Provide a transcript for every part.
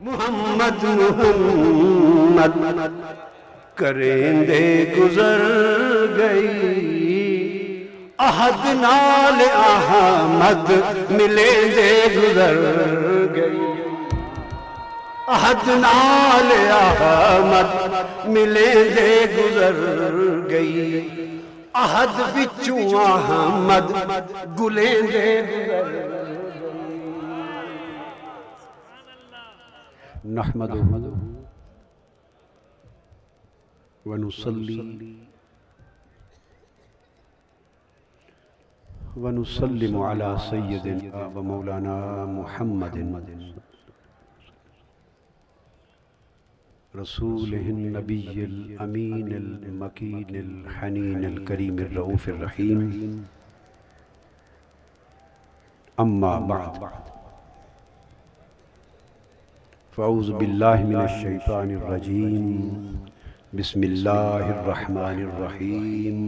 मुहम्मद मुहम्मद करेंदे गुजर गई, अहद नाल अहमद मिलेंदे गुजर गई, अहद नाल अहमद मिलेंदे गुजर गई, अहद विचू अहमद गुलेंदे गुजर गई। नहमदुहु व नुसल्ली व नुसल्लिमु अला सय्यदिना व मौलाना मुहम्मदिन रसूलिहिन नबिय्यिल अमीनिल मकीनिल हनीनिल करीमिर रऊफिर रहीम। अम्मा बाद, फ़अऊज़ु बिल्लाहि मिनश शैतानिर रजीम। बिस्मिल्लाहिर रहमानिर रहीम।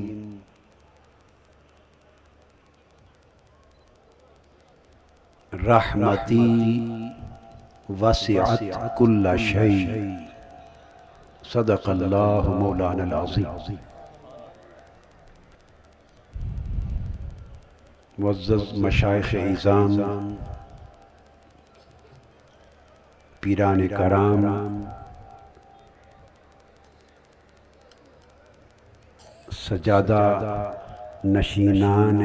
रहमती वसिअत कुल्ल शै, सदक़ल्लाहु मौलानल अज़ीम। मुअज़्ज़ज़ मशाइख़ इज़ाम, पीरान कराम, सजादा नशीनान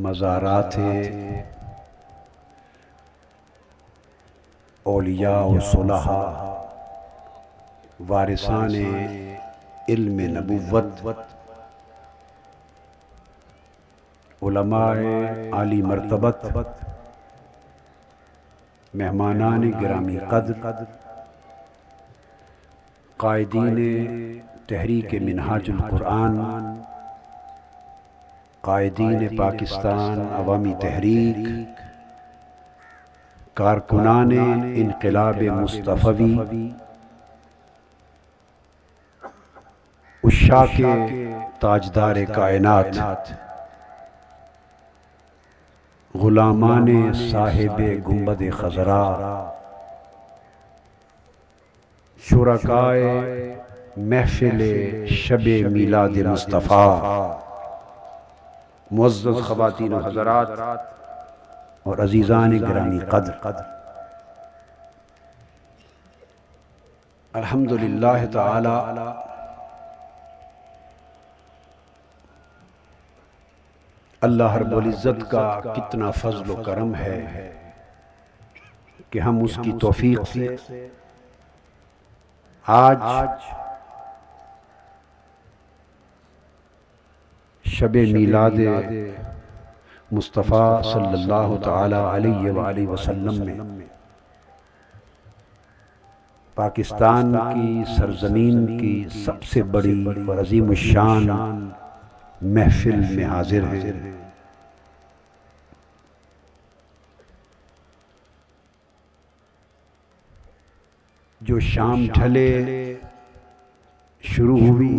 मज़ारात औलिया व सुलहा, वारिसान इल्म नबुव्वत, उलमाए आली मर्तबत, मेहमानान गिरामी क़द्र, क़ायदीन तहरीक मिनहाजुल कुरान, क़ायदीन पाकिस्तान अवामी तहरीक, कारकुनान इनक़िलाब मुस्तफ़वी, उश्शाक़े ताजदार कायनात, गुलामाने साहिबे गुंबद खज़रा, शुरकाए महफ़िले शबे मीलाद मुस्तफ़ा, मुअज़्ज़ज़ ख़वातीन व हज़रात और अज़ीज़ान गिरामी क़द्र, अल्हम्दुलिल्लाह ताला अल्लाह रब्बुल इज़्ज़त का कितना फ़ज़्ल व करम है कि हम उसकी तौफ़ीक़ से आज शबे मीलाद मुस्तफ़ा सल्लल्लाहु तआला अलैहि व आलिहि वसल्लम में पाकिस्तान की सरज़मीन की सबसे बड़ी और अज़ीमुश्शान महफ़िल में हाजिर है। जो शाम ढले शुरू हुई,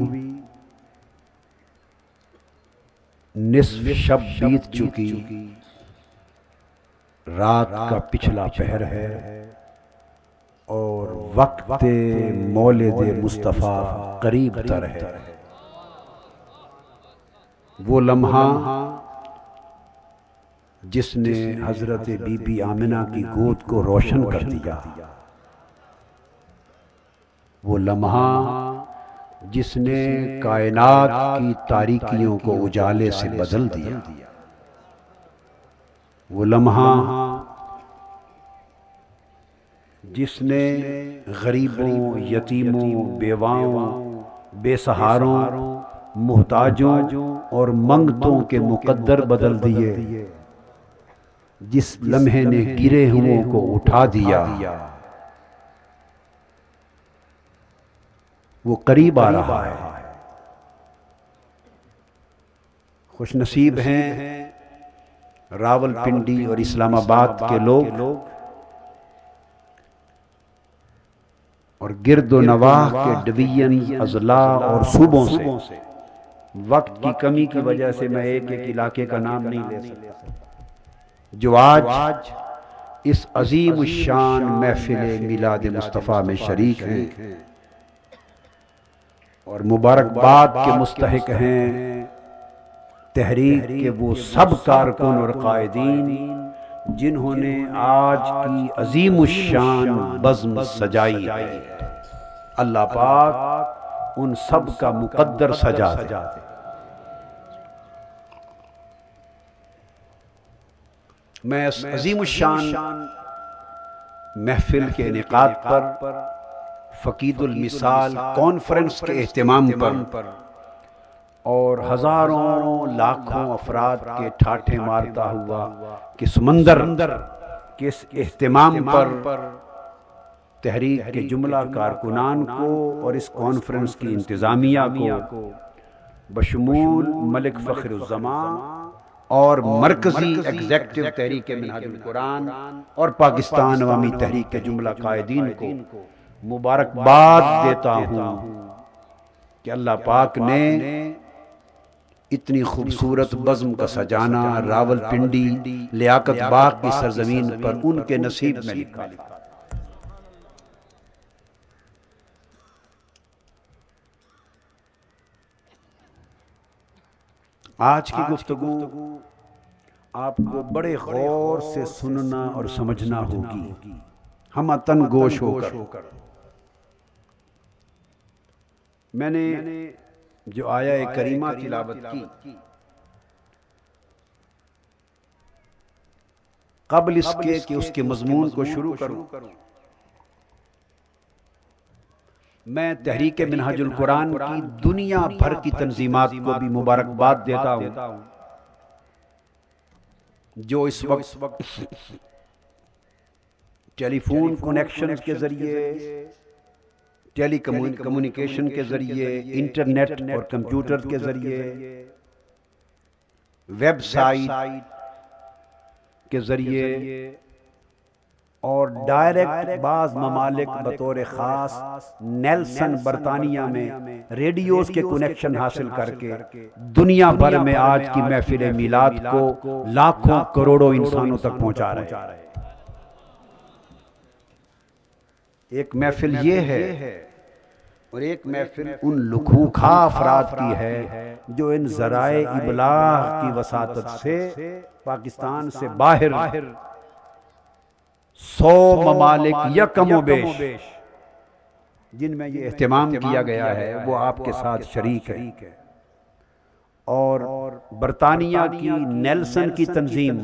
निस्फ़ शब बीत चुकी, रात का पिछला पहर है और वक्त मौलिद मुस्तफ़ा करीब तर है। वो लम्हा जिसने हज़रत बीबी आमिना की गोद को रोशन कर दिया, वो लम्हा जिसने कायनात की तारीकियों को उजाले से बदल दिया, वो लम्हा जिसने गरीबों, यतीमों, बेवाओं, बेसहारों, मुहताजों और मंगतों के मुकद्दर बदल दिए, जिस लम्हे ने गिरे हुओं को उठा दिया, वो करीब आ रहा है। खुशनसीब हैं रावलपिंडी और इस्लामाबाद के लोग और गिरदो नवाह के डिवीजन, अजला और सूबों से। वक्त की कमी की वजह से मैं एक एक इलाके का नाम नहीं ले सकता। जो आज इस अजीम शान महफिल मिलाद मुस्तफ़ा में शरीक हैं और मुबारकबाद के मुस्तहिक हैं तहरीक के वो सब कारकुन और कायदीन जिन्होंने आज की अजीम शान बज़्म सजाई है। अल्लाह पाक उन सब का मुकद्दर सजा दे। मैं इस अजीम शान महफिल के इनेकाद पर फ़कीदुल मिसाल कॉन्फ्रेंस के एहतमाम पर और हज़ारों लाखों अफराद के ठाठे मारता हुआ कि समंदर के इस एहतमाम पर तहरीक के जुमला कारकुनान को और इस कॉन्फ्रेंस की इंतज़ामिया को बशमूल मलिक फ़खरुज़्ज़मान और मरकज़ी एग्जेक्टिव तहरीक मिनहाजुल कुरान और पाकिस्तान अवामी तहरीक के जुमला कायदीन को मुबारकबाद देता हूँ कि अल्लाह पाक ने इतनी खूबसूरत बज़्म का सजाना रावलपिंडी लियाकत बाग की सरजमीन पर उनके नसीब में लिखा। आज की गुफ्तगू आपको बड़े गौर से सुनना और समझना होगी, हम तन गोश होकर। मैंने जो आया करीमा तिलावत की क़ब्ल इसके कि उसके मज़मून को शुरू करूं, मैं तहरीक मिनहाजुल कुरान की दुनिया भर की तंजीमात को भी मुबारकबाद देता हूं जो इस वक्त टेलीफोन कनेक्शन के जरिए, टेली कम्युनिकेशन के जरिए, इंटरनेट और कंप्यूटर के जरिए, वेबसाइट के जरिए और डायरेक्ट बाज ममालिक बतौर ख़ास नेल्सन बरतानिया में रेडियोज के कनेक्शन हासिल करके दुनिया भर में आज की महफिल मिलाद को लाखों करोड़ों इंसानों तक पहुंचा रहे हैं। एक महफिल ये है और एक महफिल उन लुखूखा अफराद की है जो इन ज़राए इबलाग की वसातत से पाकिस्तान से बाहर 100 ममालिक या कमो बेश जिनमें ये एहतमाम किया गया है वो आपके साथ शरीक है। और बरतानिया की नेल्सन की तंजीम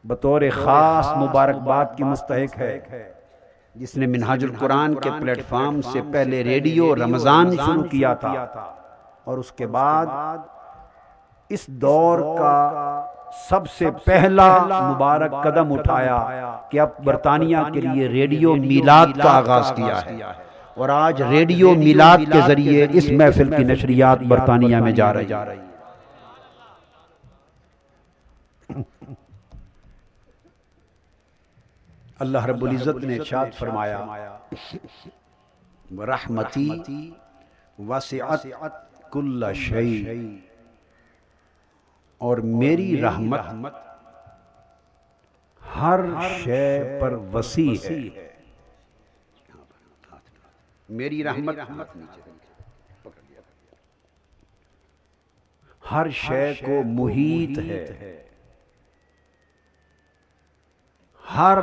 बतौर ख़ास मुबारकबाद की मुस्तहिक है जिसने मिनहाजुल कुरान के प्लेटफॉर्म से पहले रेडियो रमज़ान शुरू किया था और उसके बाद इस दौर का सबसे पहला मुबारक कदम उठाया कि अब बरतानिया के लिए रेडियो मिलाद का आगाज किया है और आज रेडियो मिलाद के जरिए इस महफिल की नशरियात बरतानिया में जा रही है। अल्लाह रब्बुल इज़्ज़त ने इरशाद फरमाया रहमती वसिअत कुल्ल शै, और मेरी रहमत हर शय पर वसी है। मेरी रहमत हर शय को मुहीत है, हर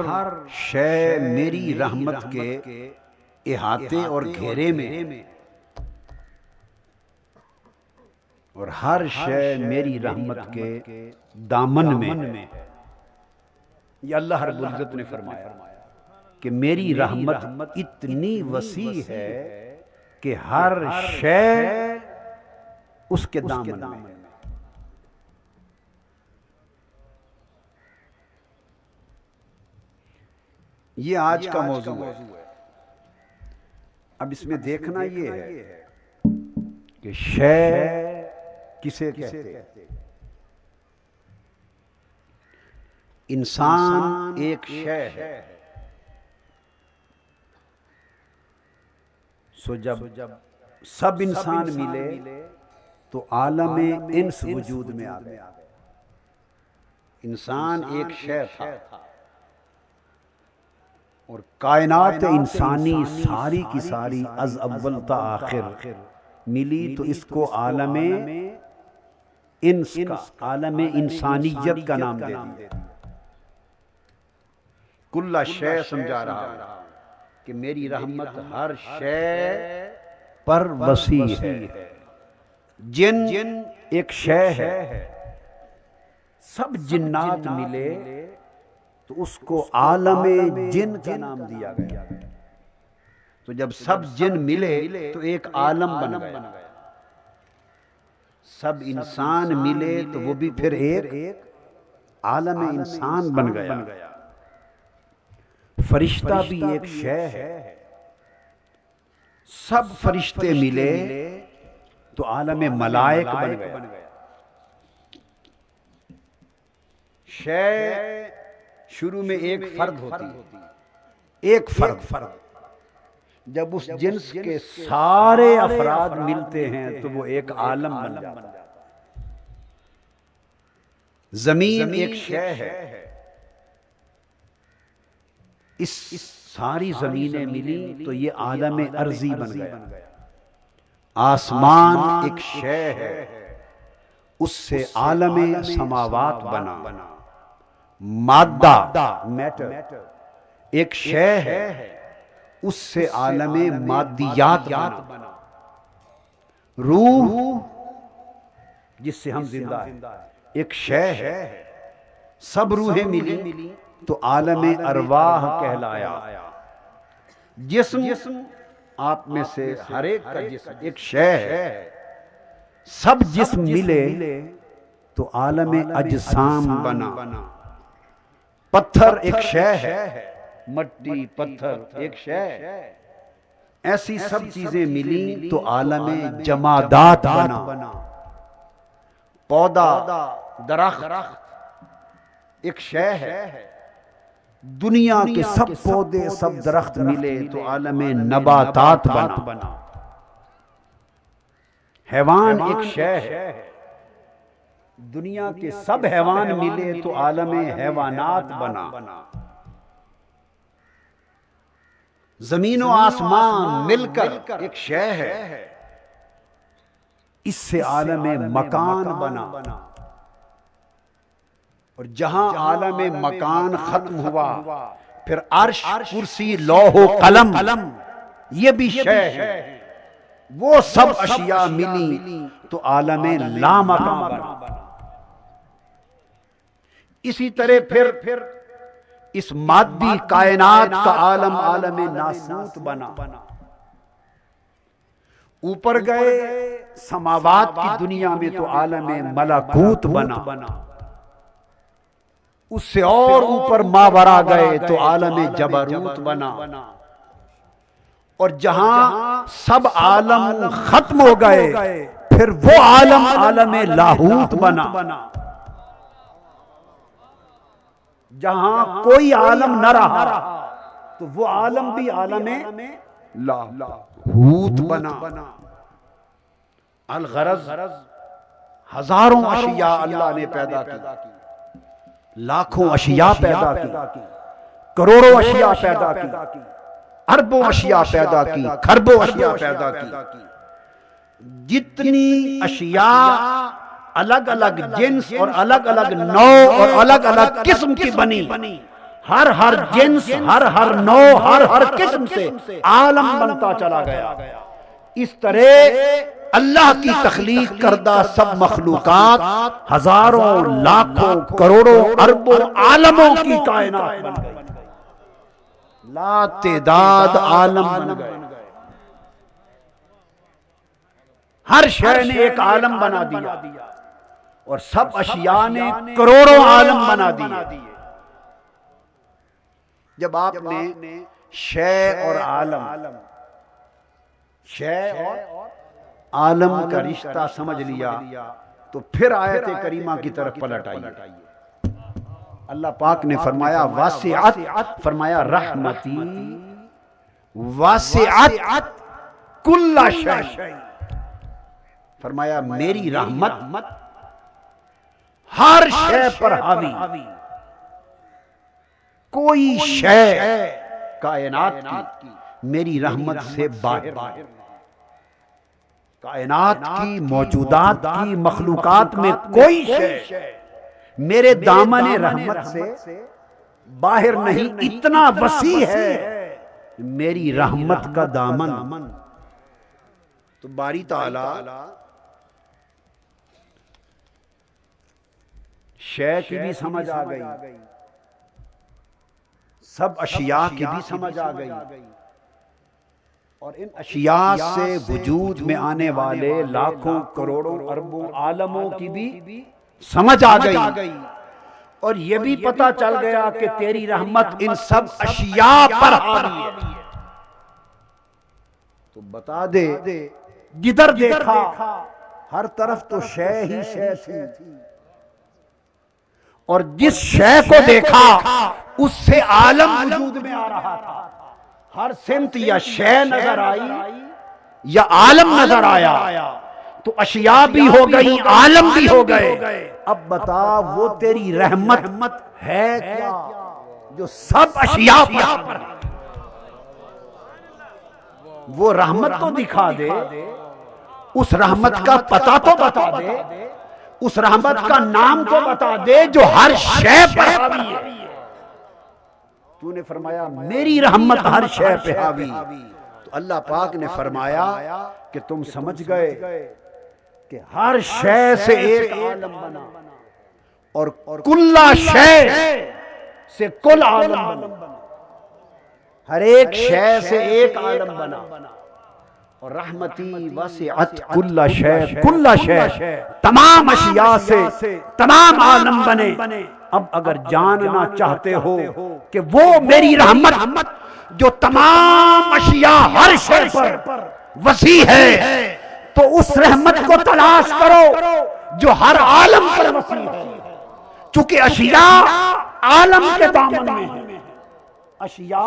शय मेरी रहमत के इहाते और घेरे में, और हर शय मेरी रहमत के दामन में। ये अल्लाह रब्बुल इज़्ज़त ने फरमाया कि मेरी रहमत इतनी वसी है कि हर शय उसके दामन में। ये आज का मौजू है। अब इसमें देखना ये है कि शय किसे कहते हैं। इंसान एक शय है। सो जब सब इंसान मिले तो आलम इंस वजूद में आ गया। इंसान एक शय था और कायनात इंसानी सारी की सारी अज अव्वल ता आखिर मिली तो इसको आलमे इंस का, आलमे इंसानियत का नाम दे दिया। कुल्ला शय समझा रहा कि मेरी रहमत हर शय पर वसी है। जिन एक शय है, सब जिन्नात मिले तो उसको आलमे जिन का नाम दिया गया। तो जब सब जिन मिले तो एक आलम बन गया। सब इंसान मिले तो वो भी फिर एक आलम इंसान बन गया। फरिश्ता भी एक शय है। सब फरिश्ते मिले तो आलम मलाइक बन गया। शय शुरू में एक फर्द होती है, एक फर्द। जब उस जिन्स के सारे अफराद मिलते हैं तो वो एक आलम बन जाता है। जमीन एक शय है। इस सारी जमीनें मिली तो ये आलम अर्जी बन गया। आसमान एक शय है, उससे आलम समावात बना। मादा मैटर एक शय है, उससे आलम मादियात बना। रूह जिससे हम जिंदा हैं एक शय है। सब रूहें मिली तो आलम अरवाह कहलाया। जिस्म आप में से हर एक का जिस्म एक शय है। सब जिस्म मिले तो आलम अजसाम बना। पत्थर एक शय है, मट्टी पत्थर एक शय। ऐसी सब चीजें मिली तो आलम जमादात बना। पौधा दरख्त एक शय है। दुनिया के सब पौधे सब दरख्त मिले तो आलम नबातात बना। हैवान एक शय है। दुनिया के सब हैवान मिले तो आलम हैवानात बना। जमीन और आसमान मिलकर एक शय है। इससे आलम मकान बना। और जहां आलम मकान खत्म हुआ फिर अर्श कुर्सी लौह कलम ये भी शय है। वो सब अशिया मिली तो आलम लामकान बना। इसी तरह फिर इस मादी कायनात का आलम आलम नासूत बना। ऊपर गए समावात की दुनिया में तो आलम मलाकूत बना। उससे और ऊपर मावरा गए तो आलम जबरूत बना। और जहां सब आलम खत्म हो गए फिर वो आलम आलम लाहूत बना। जहां कोई आलम न रहा तो वो आलम भी आलम लाहूत बना। अल गरज हजारों अशिया अल्लाह ने पैदा की, लाखों अशिया पैदा की, करोड़ों अशिया पैदा की, अरबों अशिया पैदा की, खरबों अशिया पैदा की। जितनी अशिया अलग अलग जिन्स और अलग अलग नौ और अलग अलग किस्म की बनी, हर जिन्स हर नौ हर किस्म से आलम बनता चला गया। इस तरह अल्लाह की तख्लीक करदा सब मखलूकात हजारों लाखों करोड़ों अरबों आलमों की कायनात बन गई। लातेदाद आलम बन गए। हर शय ने एक आलम बना दिया और सब अशिया ने करोड़ों आलम बना दिए। जब आपने शय और आलम, शय और आलम का रिश्ता समझ लिया तो फिर आयत करीमा की तरफ पलट आइए। अल्लाह पाक ने फरमाया वासिअत, फरमाया रहमती वासिअत कुल्ला शै, फरमाया मेरी रहमत हर शय पर हावी। कोई शय कायनात की मेरी रहमत से बाहर, कायनात की मौजूदात की मखलूकात में कोई शय मेरे दामन रहमत से बाहर नहीं। इतना वसी है मेरी रहमत का दामन। तो बारी ताला शय की भी समझ आ गई, सब अशिया की भी समझ आ गई, और इन अशिया से वजूद में आने वाले लाखों करोड़ों अरबों आलमों की भी समझ आ गई। और यह भी पता चल गया कि तेरी रहमत इन सब अशिया पर हावी है। तो बता दे, जिधर देखा हर तरफ तो शय ही शय थी, और जिस शय को देखा उससे आलम वजूद में आ रहा था। हर सिमत या शय नजर आई या आलम नजर आया, तो अशिया भी हो गई, आलम भी हो गए। अब बता, वो तेरी रहमत है क्या जो सब अशिया पर? वो रहमत तो दिखा दे, उस रहमत का पता तो बता दे, उस रहमत का नाम तो बता दे जो हर शय पर हावी है। तूने फरमाया मेरी रहमत हर शय पे हावी। तो अल्लाह पाक ने फरमाया कि तुम समझ गए कि हर शय से एक आलम बना, और कुल्ला शय से कुल आलम बना। हर एक शय से एक आलम बना, और रहमती वसिअत कुल्ला शय, कुल्ला शय तमाम अशिया से तमाम आलम बने। अब अगर जानना चाहते हो कि वो मेरी रहमत जो तमाम अशिया हर शय पर वसी है, तो उस रहमत को तलाश करो जो हर आलम पर वसी है। चूंकि अशिया आलम के दामन में है, अशिया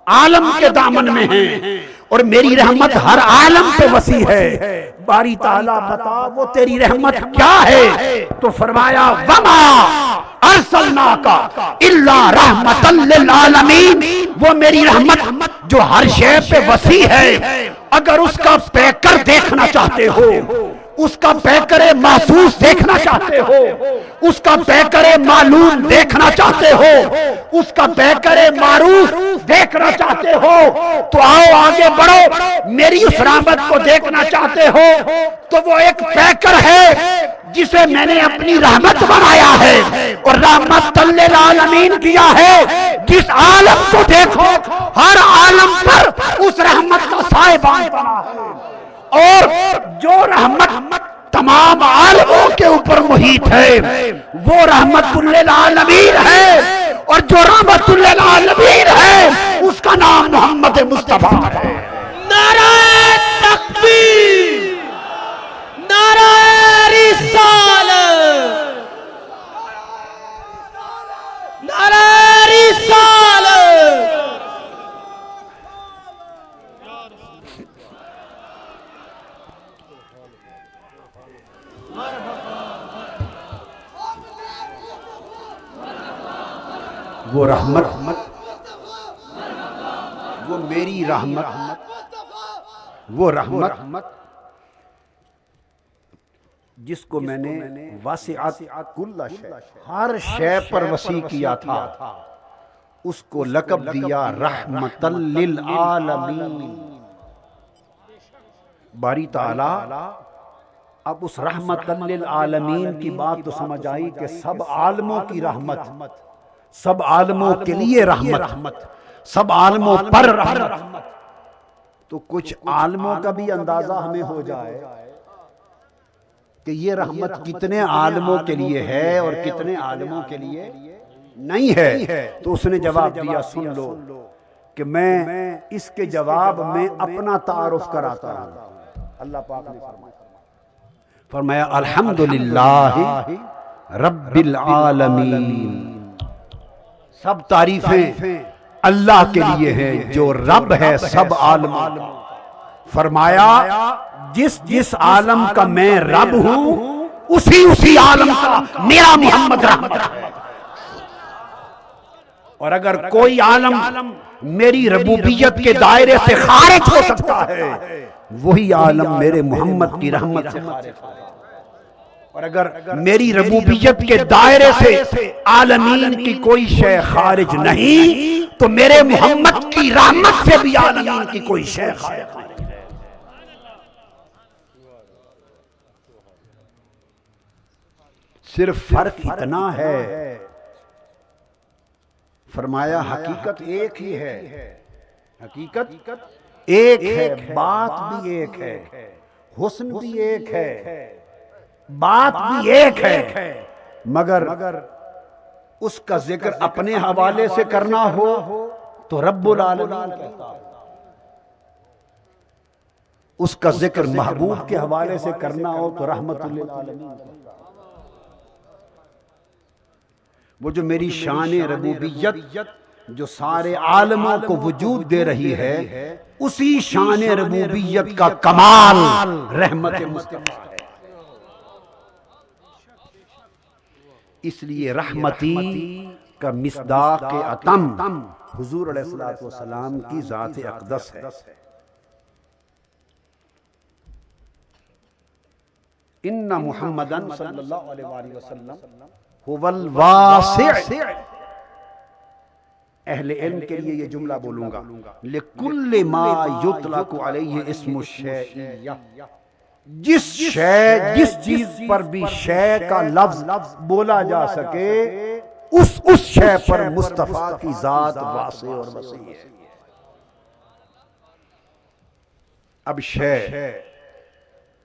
आलम के दामन में है, और मेरी रहमत हर आलम पे वसी है। बारी ताला बता वो तेरी रहमत क्या है? तो फरमाया वमा अरसलनाका इल्ला रहमतल लिल आलमीन। वो मेरी रहमत जो हर शय पे वसी है, अगर उसका पैकर देखना चाहते हो, उसका पैकरे महसूस देखना चाहते हो, उसका पैकरे मालूम देखना चाहते हो, उसका पैकरे मारूफ देखना चाहते हो, तो आओ आगे बढ़ो। मेरी उस रहमत को देखना चाहते हो तो वो एक पैकर है जिसे मैंने अपनी रहमत बनाया है, और रहमतल लिल आलमीन किया है। जिस आलम को देखो हर आलम पर उस रहमत का साहिबान बना है, और जो रहमत तमाम आलमों के ऊपर मुहित है वो रहमतुल लिल आलमीन है, और जो रहमतुल लिल आलमीन है उसका नाम मोहम्मद मुस्तफा है। नारे तकबीर, नारे रिसालत, नारे रिसालत। वो रहमत, वो मेरी रहमत, वो रहमत जिसको मैंने वासिअत कुल्ला शय, हर शय पर वसी किया था, उसको लक़ब दिया रहमतल लिल आलमीन। बारी ताला अब उस रहमतल लिल आलमीन की बात तो समझ आई कि सब आलमों की रहमत, सब आलमों के लिए रहमत, सब आलमों पर रहमत। तो कुछ आलमों का भी अंदाजा हमें हो जाए कि ये रहमत कितने आलमों के लिए है और कितने आलमों के लिए नहीं है। तो उसने जवाब दिया, सुन लो कि मैं इसके जवाब में अपना तारुफ कराता हूं। अल्लाह पाक ने फरमाया अल्हम्दुलिल्लाह रब्बिल आलमीन। सब तारीफें अल्लाह के लिए हैं जो रब है सब आलम। फरमाया जिस जिस आलम का मैं रब हूं उसी आलम का मेरा मोहम्मद रहमत है। और अगर कोई आलम मेरी रबूबियत के दायरे से खारिज हो सकता है, वही आलम मेरे मोहम्मद की रहमत से खारिज है। और अगर मेरी रबूबियत के दायरे से आलमीन की कोई शय खारिज नहीं, तो मेरे मोहम्मद की रहमत से भी आलमीन की कोई शय खारिज नहीं। सिर्फ फर्क इतना है, फरमाया हकीकत एक ही है, हकीकत एक है, बात भी एक है, हुस्न भी एक है, बात भी एक है, मगर उसका जिक्र अपने हवाले से करना हो तो रब्बुल आलमीन कहता है, उसका जिक्र महबूब के हवाले से करना हो तो रहमतुल लिल आलमीन। वो जो मेरी शान रबूबियत जो सारे आलमों को वजूद दे रही है, उसी शान रबूबियत का कमाल रहमत मुस्तफा है। इसलिए रहमती का मिसदाक अतम हुजूर अलैहिस्सलातु वस्सलाम की जात अक़दस है। इन्ना मुहम्मदन सल्लल्लाहु अलैहि वसल्लम हुवल वासिअ। अहले इल्म के लिए ये जुमला बोलूंगा, लिकुल्लि मा युतलकु अलैहि इस्मु शैइय्या, जिस चीज पर भी शय का लफ्ज बोला जा सके, उस शय पर मुस्तफा की जात वासे और वसी है। अब शय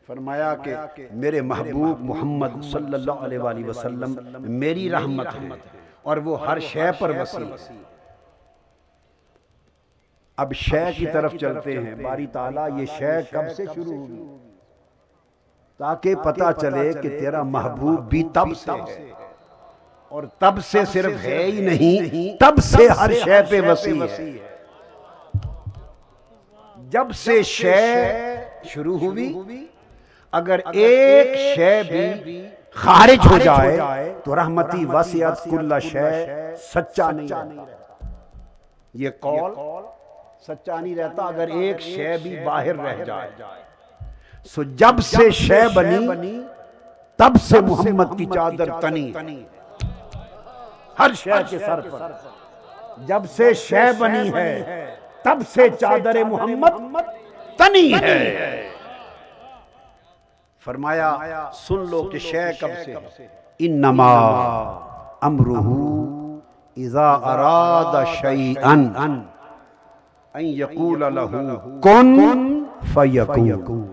फरमाया कि मेरे महबूब मोहम्मद सल्लल्लाहु अलैहि वसल्लम मेरी रहमत है और वो हर शय पर वसी है। अब शय की तरफ चलते हैं। बारी ताला ये शय कब से शुरू हुई, ताकि पता चले कि तेरा महबूब भी तब से है, और तब से सिर्फ है ही नहीं, तब से हर शय पे वसी है। जब से शय शुरू हुई, अगर एक शय भी खारिज हो जाए तो रहमती वसियत कुल्ला शय सच्चा नहीं रहता। ये कौल सच्चा नहीं रहता अगर एक शय भी बाहर रह जाए। सो जब से शय बनी, तब से मोहम्मद की चादर तनी हर शय के सर पर। जब से शय बनी है, तब से चादर मोहम्मद तनी है। फरमाया सुन लो कि शय कब से है। इन्नमा अमरुहु इज़ा अरादा शैअन अन यक़ूल लहू कुन फयकून।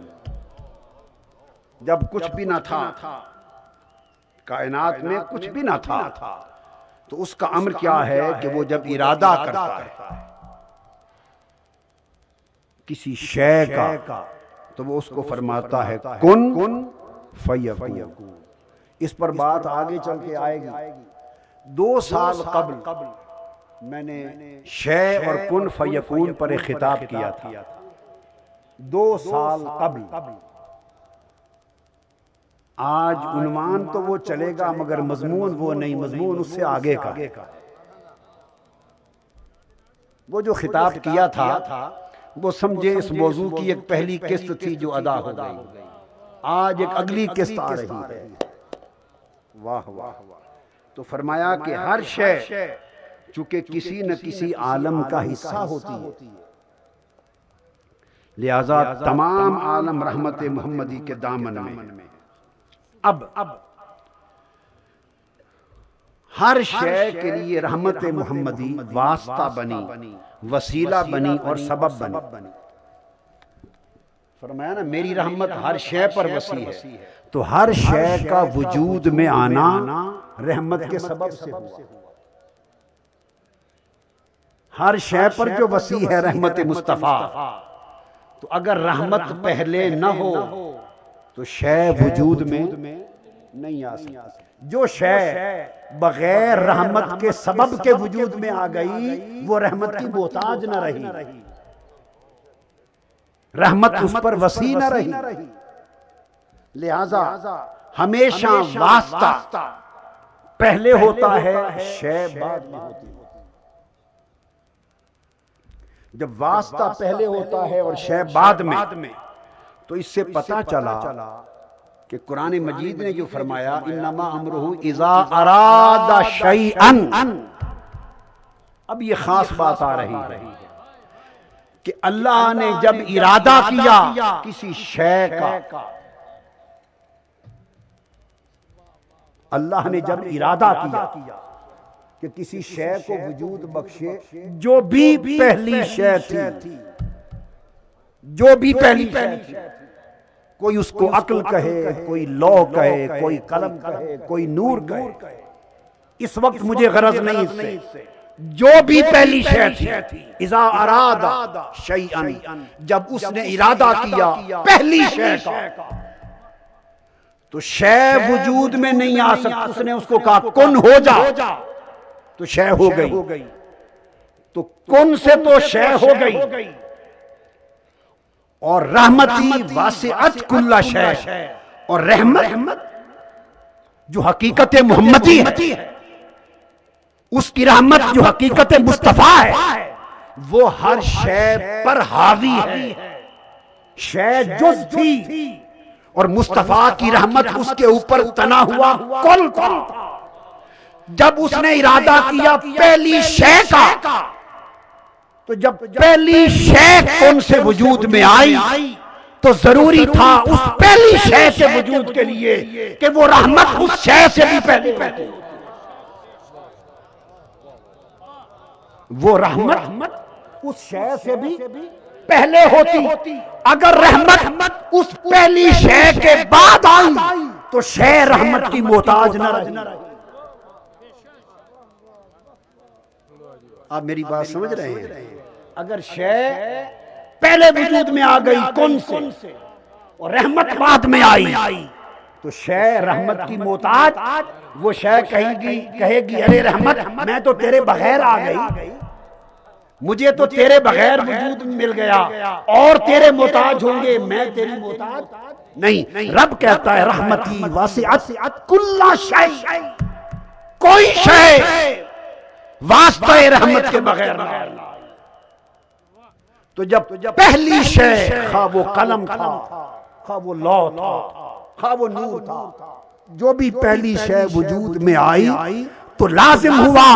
जब कुछ भी ना था, कायनात में कुछ भी ना था, तो उसका अमर क्या है कि वो जब इरादा करता है किसी शय का, तो वो उसको फरमाता है कुन फयकून। इस पर बात आगे चल के आएगी। 2 साल कबल मैंने शय और कुन फयकून पर एक खिताब किया था। 2 साल कबल। आज उन्वान तो वो चलेगा मगर मजमून वो नहीं, मजमून उससे आगे का। वो जो खिताब किया था वो समझे इस मौजू की एक पहली किस्त थी जो अदा हो गई। आज एक अगली किस्त आ रही है। वाह वाह। तो फरमाया कि हर शय चूंकि किसी न किसी आलम का हिस्सा होती है, लिहाजा तमाम आलम रहमत मोहम्मदी के दामन में। अब हर शय के लिए रहमत मोहम्मदी वास्ता बनी, वसीला बनी और सबब बनी। फरमाया ना मेरी रहमत हर शय पर वसी है, तो हर शय का वजूद में आना रहमत के सबब से हुआ। हर शय पर जो वसी है रहमत मुस्तफा, तो अगर रहमत पहले न हो तो शय वजूद में नहीं आ सकती। जो शय बगैर रहमत के सबब के वजूद में आ गई, वो रहमत की मोहताज न रही, रहमत उस पर वसी न रही। लिहाजा हमेशा वास्ता पहले होता है, शय बाद में होती है। जब वास्ता पहले होता है और शय बाद में, तो इससे पता चला कि कुरान मजीद ने जो फरमाया इन्नमा अमरुहु इज़ा अरादा शैअन, अब ये खास बात आ रही है कि अल्लाह ने जब इरादा किया किसी शय का, अल्लाह ने जब इरादा किया कि किसी शय को वजूद बख्शे, जो भी पहली शय थी, जो भी पहली शय थी, कोई उसको अक्ल कहे, कोई लौह कहे, कोई कलम कहे, कोई नूर कहे, इस वक्त मुझे गरज नहीं इससे, जो भी पहली शय थी, इज़ा अरादा शैअन, जब उसने इरादा किया पहली शय का, तो शय वजूद में नहीं आ सकती। उसने उसको कहा कुन हो जा, तो शय हो गई। तो कुन से तो शय हो गई, और रहमती वासिअत कुल्ला शय, और रहमत जो हकीकत मोहम्मदी है, उसकी रहमत जो हकीकत मुस्तफा है, वो हर शय पर हावी है। शय जुज़ थी और मुस्तफा की रहमत उसके ऊपर तना हुआ कुल था। जब उसने इरादा किया पहली शय का, तो जब पहली शय कौन से वजूद में आई, तो जरूरी था उस पहली शय के वजूद के लिए कि वो रहमत उस शय से भी पहले होती, वो रहमत उस शय से भी पहले होती। अगर रहमत उस पहली शय के बाद आई, तो शय रहमत की मोहताज न रही। आप मेरी बात समझ रहे हैं? अगर शय पहले वजूद में आ गई कौन से, और रहमत बाद में आई, तो शय रहमत की मोहताज, वो शय कहेगी अरे रहमत, मैं तो तेरे बगैर आ गई, मुझे तो तेरे बगैर वजूद मिल गया, और तेरे मोहताज होंगे, मैं तेरी मोहताज नहीं। रब कहता है रहमती वासिअत कुल्ला शै, कोई शय वास्ते रहमत के बगैर ना। तो जब पहली शय, खा वो कलम था, खा वो लौह था, खा वो नूर था, जो भी पहली शय वजूद में आई, तो लाजिम हुआ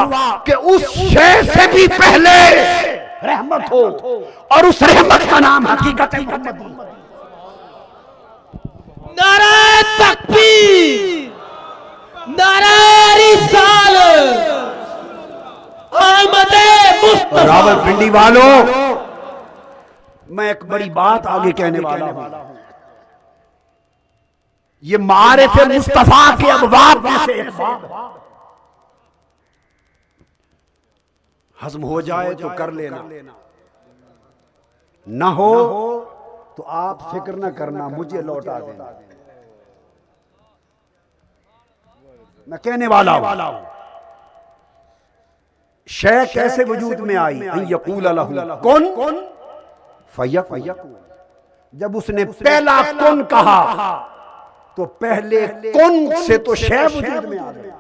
कि उस शय से भी पहले रहमत हो, और उस रहमत का नाम हकीकत मोहम्मदी। नारे तकबीर, नारे रिसालत, अहमदे मुस्तफा। रावलपिंडी वालों, मैं एक बड़ी बात आगे कहने वाला हूं। ये मारिफे मुस्तफा के अबवाब में से एक बात, हजम हो जाए तो कर लेना, ना हो तो आप फिक्र न करना, मुझे लौटा देना। मैं कहने वाला हूं, शय कैसे वजूद में आई? यकूल लहू कुन फयकुन। जब उसने पहला कुन कहा, तो पहले कुन से तो शय वजूद में आ गई।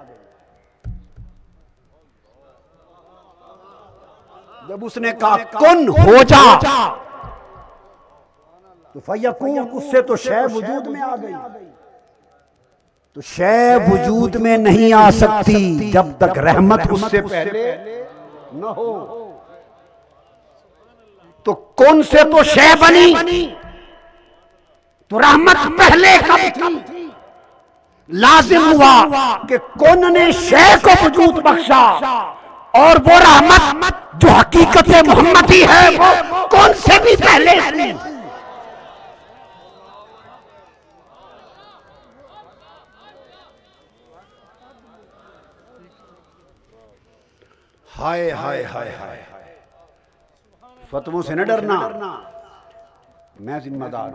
जब उसने कहा कुन हो जा, तो फयकुन, उससे तो शय वजूद में आ गई। तो शय वजूद में नहीं आ सकती जब तक रहमत उससे पहले न हो। तो कौन से तो शय बनी, तो रहमत पहले कब थी? लाजिम हुआ कि कौन ने शय को वजूद बख्शा, और वो रहमत जो हकीकत मोहम्मदी है, वो कौन से भी पहले थी। हाय हाय हाय हाय, फतवों से न डरना, मैं जिम्मेदार।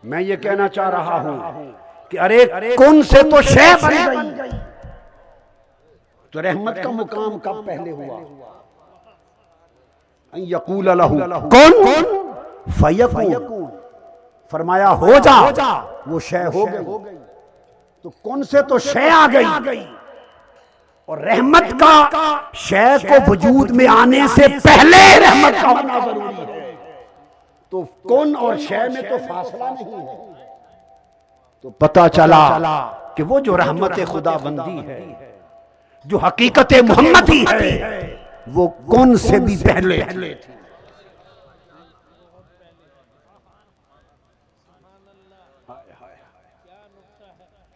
मैं ये कहना चाह रहा हूं कि अरे कौन से तो शय बन गई, तो रहमत का मुकाम कब पहले हुआ? यकूल लहू कुन फयकुन, फरमाया हो जा, वो शय हो गई। तो कौन से तो शय आ गई, और रहमत का शय को वजूद में आने से पहले रहमत का होना जरूरी है। तो कौन और शय में तो फासला नहीं है। तो पता चला कि वो जो रहमत खुदा बंदी है, जो हकीकत मोहम्मदी है, वो कौन से भी पहले थी।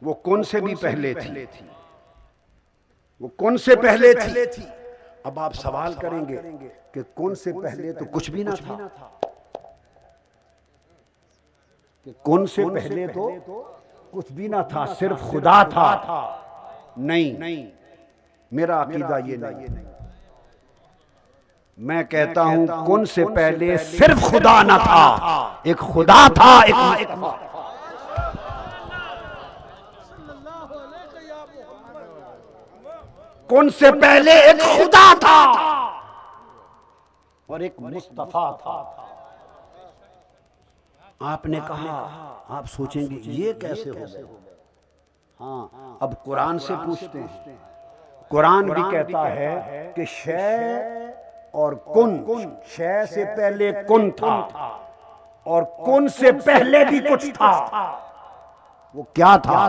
वो कौन से भी पहले थी, वो कौन से पहले थी। अब आप सवाल करेंगे कि कौन से पहले तो कुछ भी ना था, कि कौन से पहले तो कुछ भी ना था, सिर्फ खुदा था। नहीं, मेरा अकीदा ये नहीं। मैं कहता हूं कौन से पहले सिर्फ खुदा ना था, एक खुदा था, एक कौन से पहले एक खुदा था और एक मुस्तफा था। आपने कहा, आप सोचेंगे ये कैसे हो गए। हाँ, अब कुरान से पूछते हैं। कुरान भी कहता है कि शय और कुन, शय से पहले कुन था और कुन से पहले भी कुछ था। वो क्या था?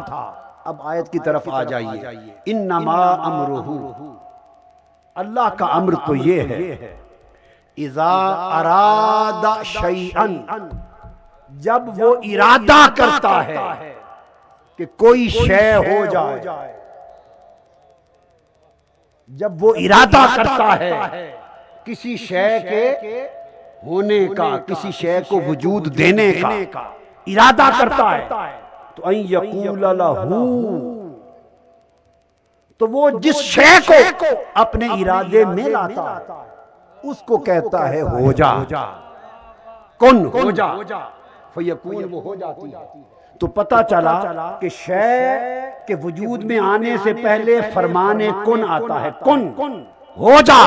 अब आयत की तरफ आ जाइए। इन्नमा अमरुहु, अल्लाह का अम्र तो ये है, इज़ा अरादा शैअन, जब वो इरादा करता है कि कोई शय हो जाए, जब वो इरादा करता है किसी शय के होने का, किसी शय को वजूद देने का इरादा करता है, तो अन यकूल लहू, तो वो जिस शय को अपने इरादे में लाता है उसको कहता है हो जा, कुन हो जा, फयकून वो हो जाती है। तो पता चला कि शय के वजूद में आने से पहले फरमाने कुन आता है, कुन हो जा,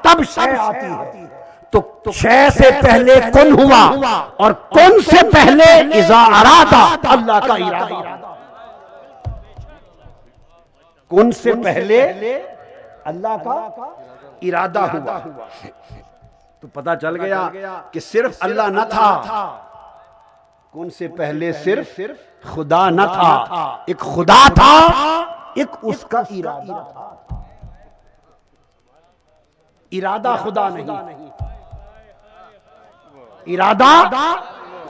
तब शय आती है। तो शय से पहले कुन हुआ और कुन से पहले इज़ा अरादा, अल्लाह का इरादा। कुन से पहले अल्लाह का इरादा हुआ। तो पता चल गया कि सिर्फ अल्लाह न था, कुन से पहले सिर्फ खुदा न था, एक खुदा था, एक उसका इरादा था। इरादा खुदा नहीं, इरादा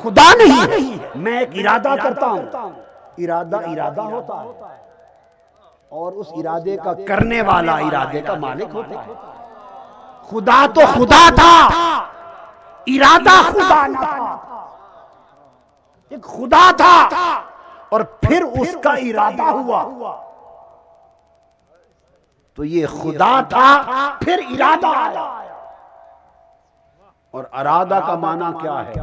खुदा नहीं। मैं एक इरादा करता हूं, इरादा होता है और उस इरादे का करने वाला इरादे का मालिक होता है। खुदा तो खुदा था, इरादा खुदा न था। एक खुदा था और फिर उसका इरादा हुआ। तो ये खुदा था, फिर इरादा आया। और अरादा का माना क्या है?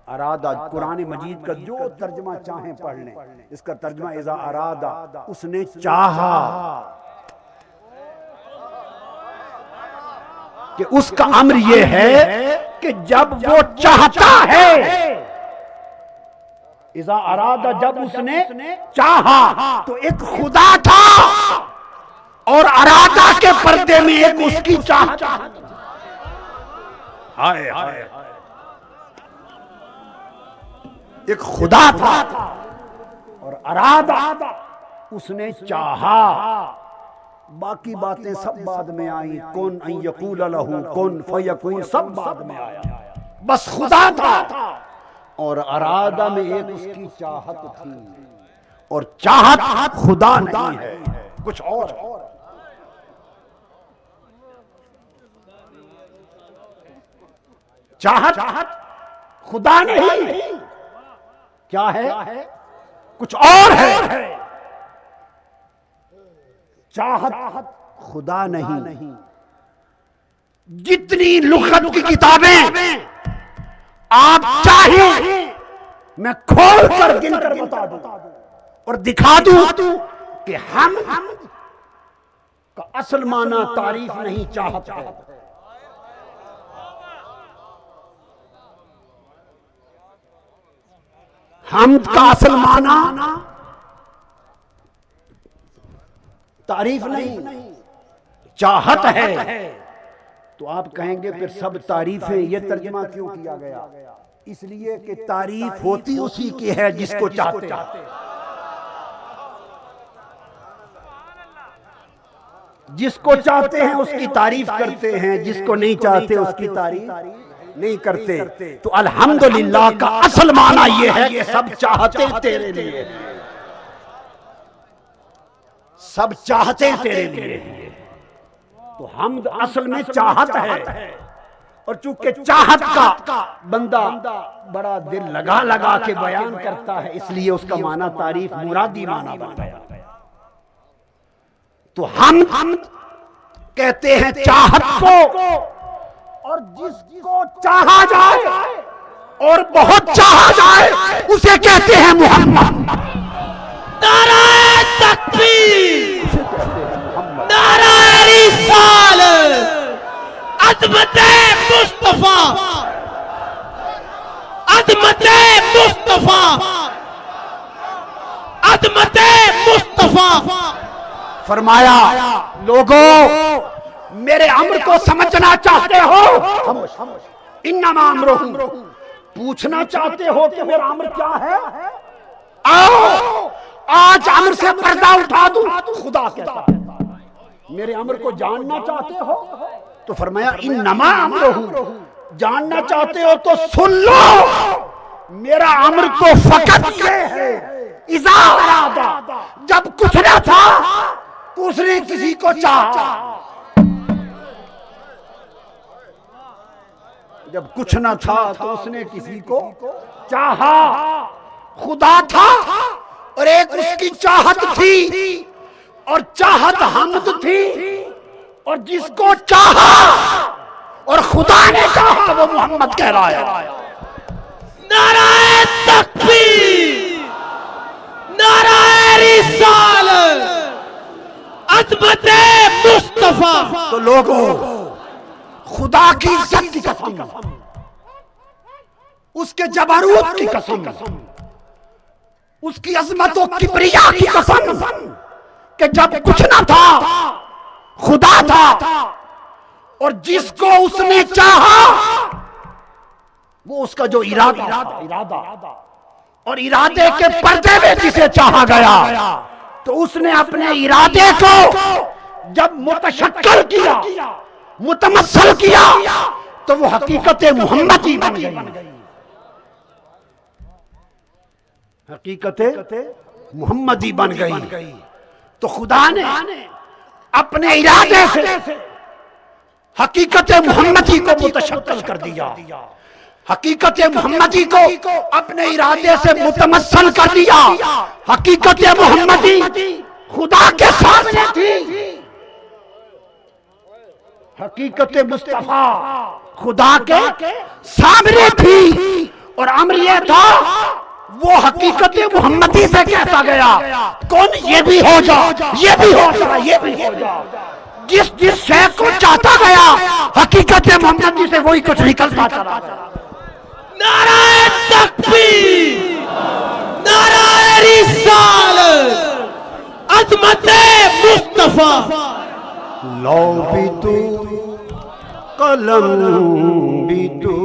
अरादा, कुरान मजीद का जो तर्जमा चाहें पढ़ लें, इसका तर्जमा इज़ा अरादा, उसने चाहा, कि उसका अम्र यह है कि जब वो चाहता है, इज़ा अरादा, जब उसने चाहा, तो एक खुदा था और अरादा के पर्दे में एक उसकी चाहत। हाय हाय, एक खुदा था और अरादा, उसने चाहा। बाकी बातें सब बाद में आई, कौन अन यकूल लहू कुन फयकून, सब बाद में आया। बस खुदा था और अरादा में एक उसकी चाहत थी, और चाहत खुदा नहीं है, कुछ और। चाहत खुदा नहीं, क्या है? कुछ और है। चाहत खुदा नहीं। जितनी लुग़त की किताबें आप चाहें मैं खोल कर गिन कर बता दूं और दिखा दूं कि हम का असल माना तारीफ नहीं, चाहत है। हम्द का असल माना तारीफ नहीं, चाहत है। तो आप कहेंगे फिर सब तारीफें, ये तर्जुमा क्यों किया गया? इसलिए कि तारीफ होती उसी की है जिसको चाहते हैं। जिसको चाहते हैं उसकी तारीफ करते हैं, जिसको नहीं चाहते उसकी तारीफ नहीं करते। तो अल्हम्दुलिल्लाह का असल माना यह है कि सब चाहते तेरे लिए, सब चाहते तेरे लिए। तो हम्द असल में चाहत है, और चूंकि चाहत का बंदा बड़ा दिल लगा लगा के बयान करता है, इसलिए उसका माना तारीफ मुरादी माना बन गया। तो हम कहते हैं चाहत को, और जिसको चाहा जाए और बहुत चाहा जाए उसे कहते हैं मोहम्मद। नारे तकबीर, नारे रिसालत, अज़मते मुस्तफा, अज़मते मुस्तफा, अज़मते मुस्तफा। फरमाया लोगों मेरे अम्र को समझना चाहते हो? इन्नमा अम्रुहु, पूछना चाहते हो कि मेरा अम्र क्या है? आओ आज अम्र से पर्दा उठा दूं। खुदा कहता है मेरे अम्र को जानना चाहते हो? तो फरमाया इन्नमा अम्रुहु, जानना चाहते हो तो सुन लो, मेरा अम्र तो फकत ये है इज़ा अरादा, जब कुछ ना था तो उसने किसी को चाहा। जब कुछ ना था तो उसने किसी को चाहा। खुदा था और एक उसकी चाहत थी, और चाहत हम्द थी, और जिसको चाहा और खुदा ने चाहा वो मोहम्मद कह रहा है। नारे तकबीर, नारे रिसालत, अज़मते मुस्तफा। तो लोगों खुदा की इज्जत की कसम, उसके जबरूत की कसम, उसकी अज़मत और किबरिया की कसम, कि जब कुछ ना था खुदा था, और जिसको उसने चाहा वो उसका जो इरादा और इरादे के पर्दे में जिसे चाहा गया, तो उसने अपने इरादे को जब मुतशक्किल किया, मुतमस्सल किया, तो वो हकीकत मुहम्मदी बन गई। हकीकत मुहम्मदी बन गई। तो खुदा ने अपने इरादे से हकीकत मुहम्मदी को मुतशक्किल कर दिया, हकीकत मुहम्मदी को अपने इरादे से मुतमस्सल कर दिया। हकीकत मुहम्मदी खुदा के सामने थी, हकीकत मुस्तफा खुदा के सामने थी, और अम्र यह था वो हकीकत मुहम्मदी से कहता गया कौन ये भी हो जा, ये भी हो जा, ये भी हो जा। जिस जिस शय को चाहता गया हकीकत मोहम्मदी से वही कुछ निकलता चला। नारे तकबीर, नारे रिसालत, अज़मते मुस्तफा। लो भी तू कलम भी तू,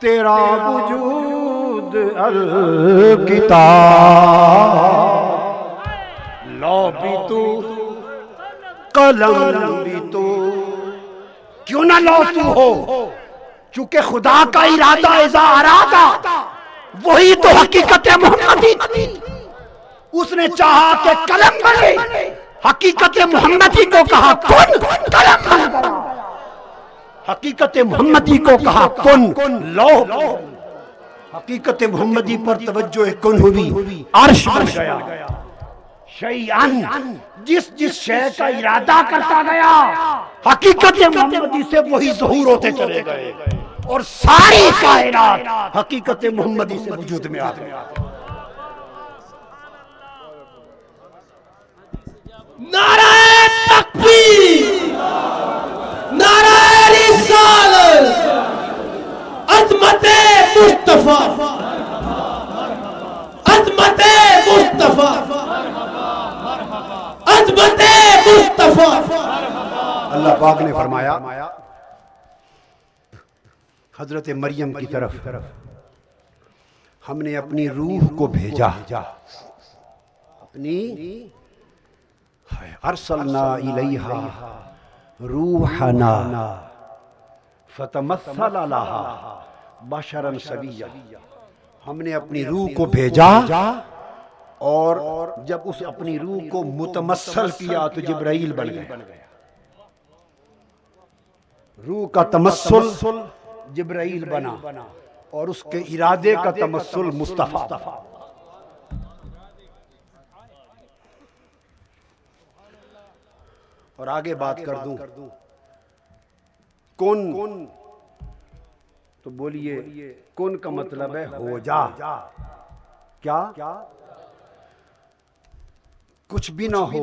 तेरा वजूद अल किताब। लो भी तू कलम भी तू, क्यों ना लो तू हो, चूंकि खुदा का इरादा इज़ा अरादा वही तो हकीकत मोहम्मदी थी। उसने चाहा कि कलम बने, हकीकत मोहम्मदी को कहा कुन, कलम बन गया। हकीकत मोहम्मदी को कहा कुन, लो। हकीकत मोहम्मदी पर तवज्जो कुन हुई, अर्श बन गया। शैअन, जिस जिस शय का इरादा करता गया हकीकत मोहम्मदी से वही ज़हूर होते चले गए, और सारी कायनात हकीकत मोहम्मदी से वजूद में आ गई। नारे तकबीर, नारे रिसालत, अज़मते मुस्तफा। अज़मत मुस्तफा। अल्लाह पाक ने फरमाया हजरत मरियम की तरफ हमने अपनी रूह को भेजा, अपनी अरसलना इलैहा रूहना फतमस्सल लहा बशरन सविय्या। हमने अपनी रूह को भेजा और जब उस अपनी रूह को मुतमस्सल किया तो जिब्राइल बन गया। रूह का तमस्सुल जिब्राइल बना और उसके इरादे का तमस्सुल मुस्तफा। और आगे बात कर दूं कौन, तो बोलिए कौन का मतलब है हो जा। क्या कुछ भी ना हो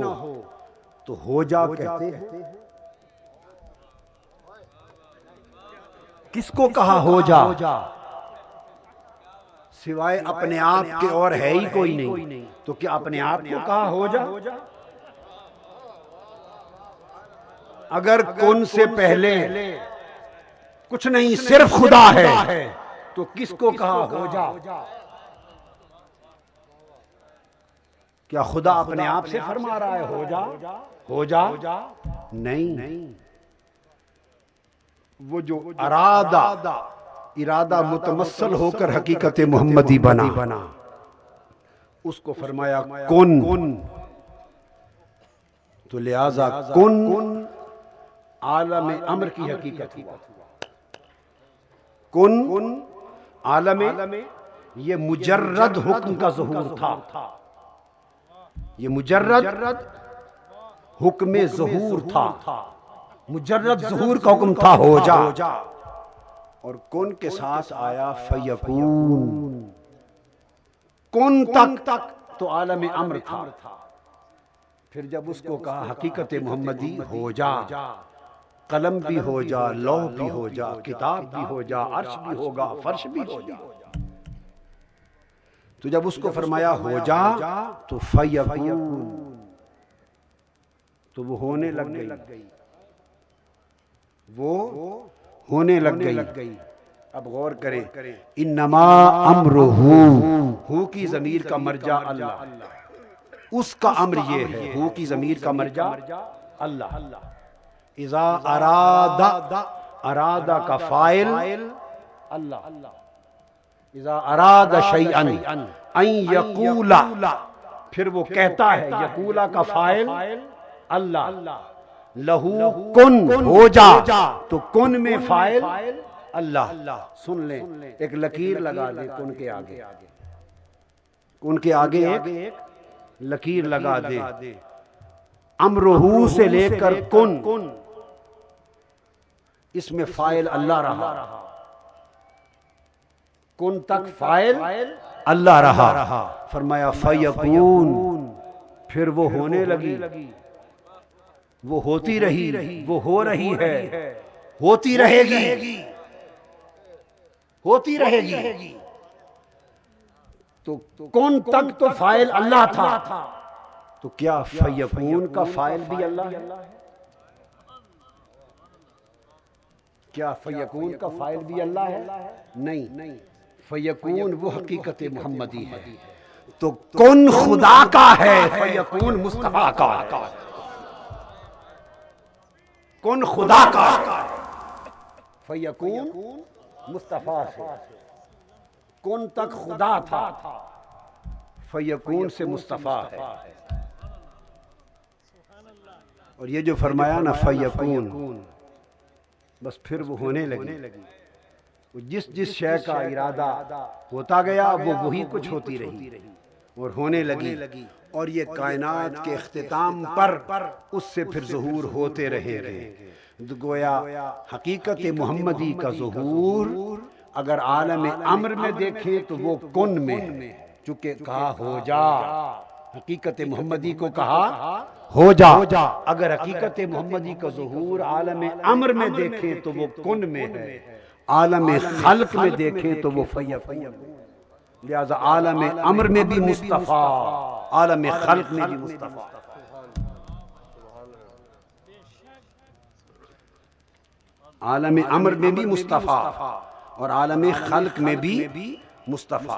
तो हो जा कहते हैं। किसको कहा हो जा? सिवाय अपने आप के और है ही कोई नहीं, तो क्या अपने आप को कहा हो जा? अगर कौन से पहले कुछ नहीं सिर्फ खुदा है तो किसको कहा हो जा? क्या खुदा अपने आप से फरमा रहा है हो जा हो जा? नहीं, वो जो इरादा मुतमस्सल होकर हकीकत मोहम्मदी बना उसको फरमाया कौन। तो लिहाजा कौन आलम अम्र की हकीकत हुआ। कौन आलम ये मुजर्रद हुक्म का ज़ुहूर था। ये मुजर्रद हुक्म ज़ुहूर था, मुजर्रद ज़ुहूर का हुक्म था हो जा। और कौन के साथ आया फयकून। कौन तक तो आलम अम्र था। फिर जब उसको कहा हकीकत मोहम्मदी हो जा, कलम भी हो जा, लौह भी हो जा, किताब भी हो जा, अर्श भी होगा, फर्श भी हो जा। तो जब उसको फरमाया हो जा तो फयकून, तो वो होने लग गई, वो होने लग गई। अब गौर करें, इन्नमा अम्रुहु की जमीर का मर्जा अल्लाह, उसका अम्र ये है। हु की जमीर का मर्जा अल्लाह। इज़ा अरादा का फाइल अल्लाह। इज़ा अरादा शैअन अन यकूला, फिर वो कहता है यकूला का फाइल अल्लाह। लहू कुन हो जा, तो कुन में फाइल अल्लाह। सुन ले, एक लकीर लगा दे कुन के आगे, कुन के आगे एक लकीर लगा दे। अमरुहू से लेकर कुन, इसमें फाइल अल्लाह रहा, कुन तक फाइल अल्लाह रहा। फरमाया फयकून, फिर वो होने लगी, वो होती रही, वो हो रही है, होती रहेगी, होती रहेगी। तो कौन तक तो फाइल अल्लाह था, तो क्या फयकून का फाइल भी अल्लाह है? क्या फयकून का फाइल भी अल्लाह है? नहीं, फयकून वो हकीकत मोहम्मदी है। तो कौन खुदा का है, फयकून मुस्तफा का। कौन खुदा का, फयकून मुस्तफा से। कौन तक खुदा था, फयकून से मुस्तफा है। और ये जो फरमाया ना फयकून, बस फिर वो होने लगी। जिस जिस शय का इरादा होता गया वो वही कुछ होती रही और होने लगी। और ये कायनात के इख्तिताम पर उससे फिर ज़ुहूर होते रहेंगे। गोया हकीकत मोहम्मदी का ज़ुहूर अगर आलम अम्र में देखें तो वो कुन में, चूंकि कहा हो जा, हकीकत मोहम्मदी को कहा हो जा। अगर हकीकत मोहम्मदी का ज़ुहूर आलम अम्र में देखें तो वो कुन में है, आलम खल्क में देखें तो वो फयकून। लिहाजा आलम अम्र में भी मुस्तफ़ा, आलम खल्क में भी मुस्तफ़ा। आलम अम्र में भी मुस्तफ़ा और आलम खल्क में भी मुस्तफ़ा।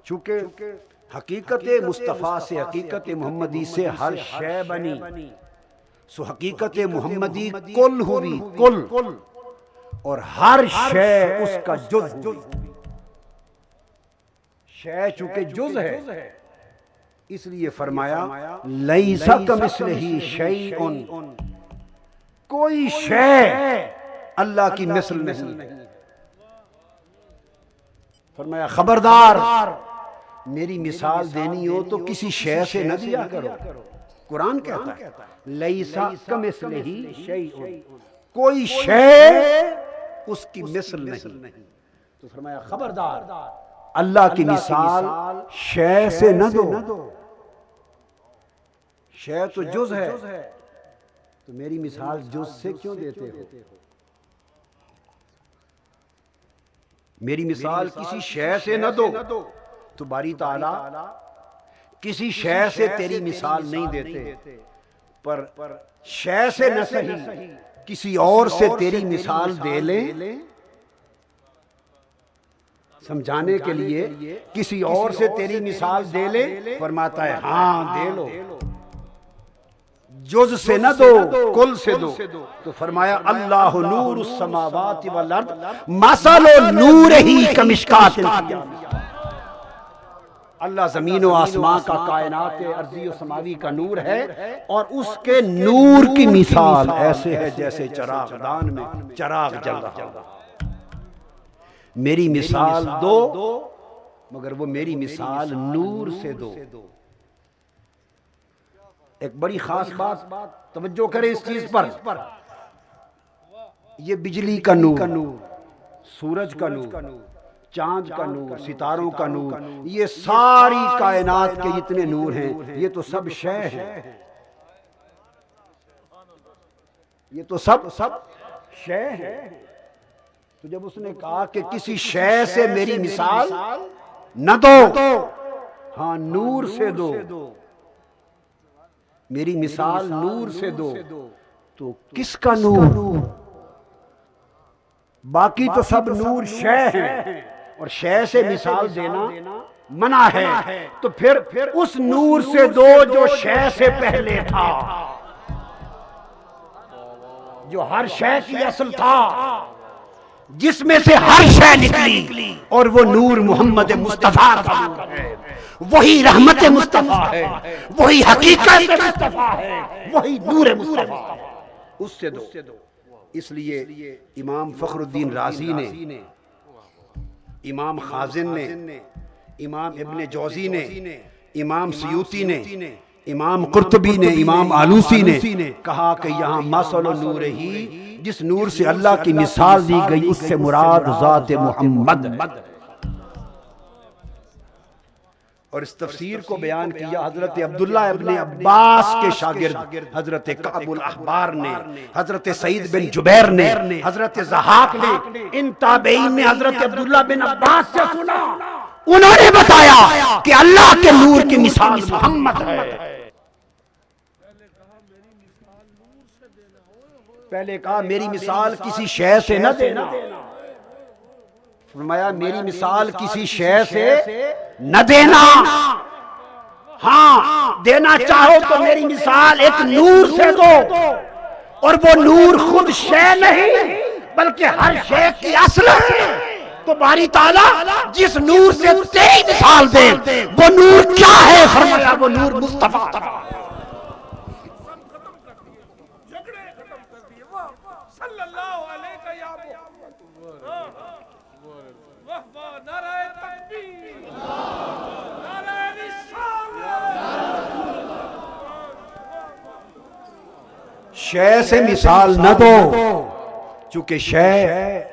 चूंकि हकीकत मुस्तफ़ा से, हकीकत मोहम्मदी से हर शय बनी, सो हकीकत मोहम्मदी कुल हुई, कुल, और हर शय उसका जुज़ हुई। शय चूंकि जुज़ है, इसलिए फरमाया लैसा कमिस्लिही शैउन, कोई शय अल्लाह की मिसल नहीं। फरमाया खबरदार, मेरी मिसाल देनी हो तो किसी शय से न दिया करो। कुरान कहता है लैसा कमिस्लिही शैउन, कोई शय उसकी मिसल नहीं। तो फरमाया खबरदार, अल्लाह की मिसाल शय से न दो। शय तो जुज़ है, तो मेरी मिसाल जुज़ से क्यों देते हो? मेरी मिसाल किसी शय से न दो, तो बारी ताला किसी शय से तेरी मिसाल नहीं देते, पर शय से न सही किसी और से तेरी मिसाल दे ले, समझाने के लिए किसी और से तेरी मिसाल दे ले। फरमाता है हाँ दे लो, जुज़ से न दो, कुल से दो। तो फरमाया अल्लाह नूरुस समावाति वल अर्द मसलु नूरिही कमिश्कातिन, अल्लाह जमीन और आसमां का, कायनात अर्ज़ी और समावी का नूर है, और उसके नूर की मिसाल ऐसे है जैसे चरागदान में चराग जल रहा। मेरी मिसाल दो, मगर वो मेरी मिसाल नूर से दो। एक बड़ी खास बात तवज्जो करें इस चीज पर, ये बिजली का नूर, सूरज का नूर, चांद का नूर, सितारों का नूर, ये सारी कायनात के जितने नूर हैं, ये तो सब शय है, ये तो सब शय है। तो जब उसने कहा कि किसी शय से मेरी मिसाल न दो, हाँ नूर से दो, मेरी मिसाल नूर से दो, तो किसका नूर? बाकी तो सब नूर शय है, और शय से मिसाल देना मना है, तो फिर उस नूर से दो जो शय से पहले था, जो हर शय की असल था, जिसमें से हर शय निकली, और वो नूर मोहम्मद मुस्तफा का नूर है, वही रहमत मुस्तफा है, वही हकीकत मुस्तफा है, वही नूर मुस्तफा, उससे दो। इसलिए इमाम फखरुद्दीन राजी ने, इमाम खाजिन ने, इमाम इब्ने जौजी ने, इमाम सयूती ने, इमाम कुर्तुबी ने, इमाम आलूसी ने कहा कि यहाँ मसल नूर ही, जिस नूर से अल्लाह की मिसाल दी गई, उससे मुराद ज़ात मोहम्मद। और इस तफसीर को बयान किया हजरत अब्दुल्ला इब्ने अब्बास के शागिर्द हजरत कअबुल अहबार ने, हजरत सईद बिन जुबैर ने, हजरत ज़हाक ने, इन ताबईन ने हजरत अब्दुल्ला बिन अब्बास से सुना, उन्होंने बताया कि अल्लाह के नूर की मिसाल मोहम्मद है। पहले कहा मेरी मिसाल किसी शय से न देना, फरमाया मेरी मिसाल किसी शय से न देना, हाँ देना चाहो तो मेरी मिसाल एक नूर से दो, और वो नूर खुद शय नहीं बल्कि हर शय की असल है। तो बारी ताला जिस नूर से तेरी मिसाल दे, वो नूर क्या है? फरमाया वो नूर मुस्तफा था। शय से मिसाल न दो, चूंकि शय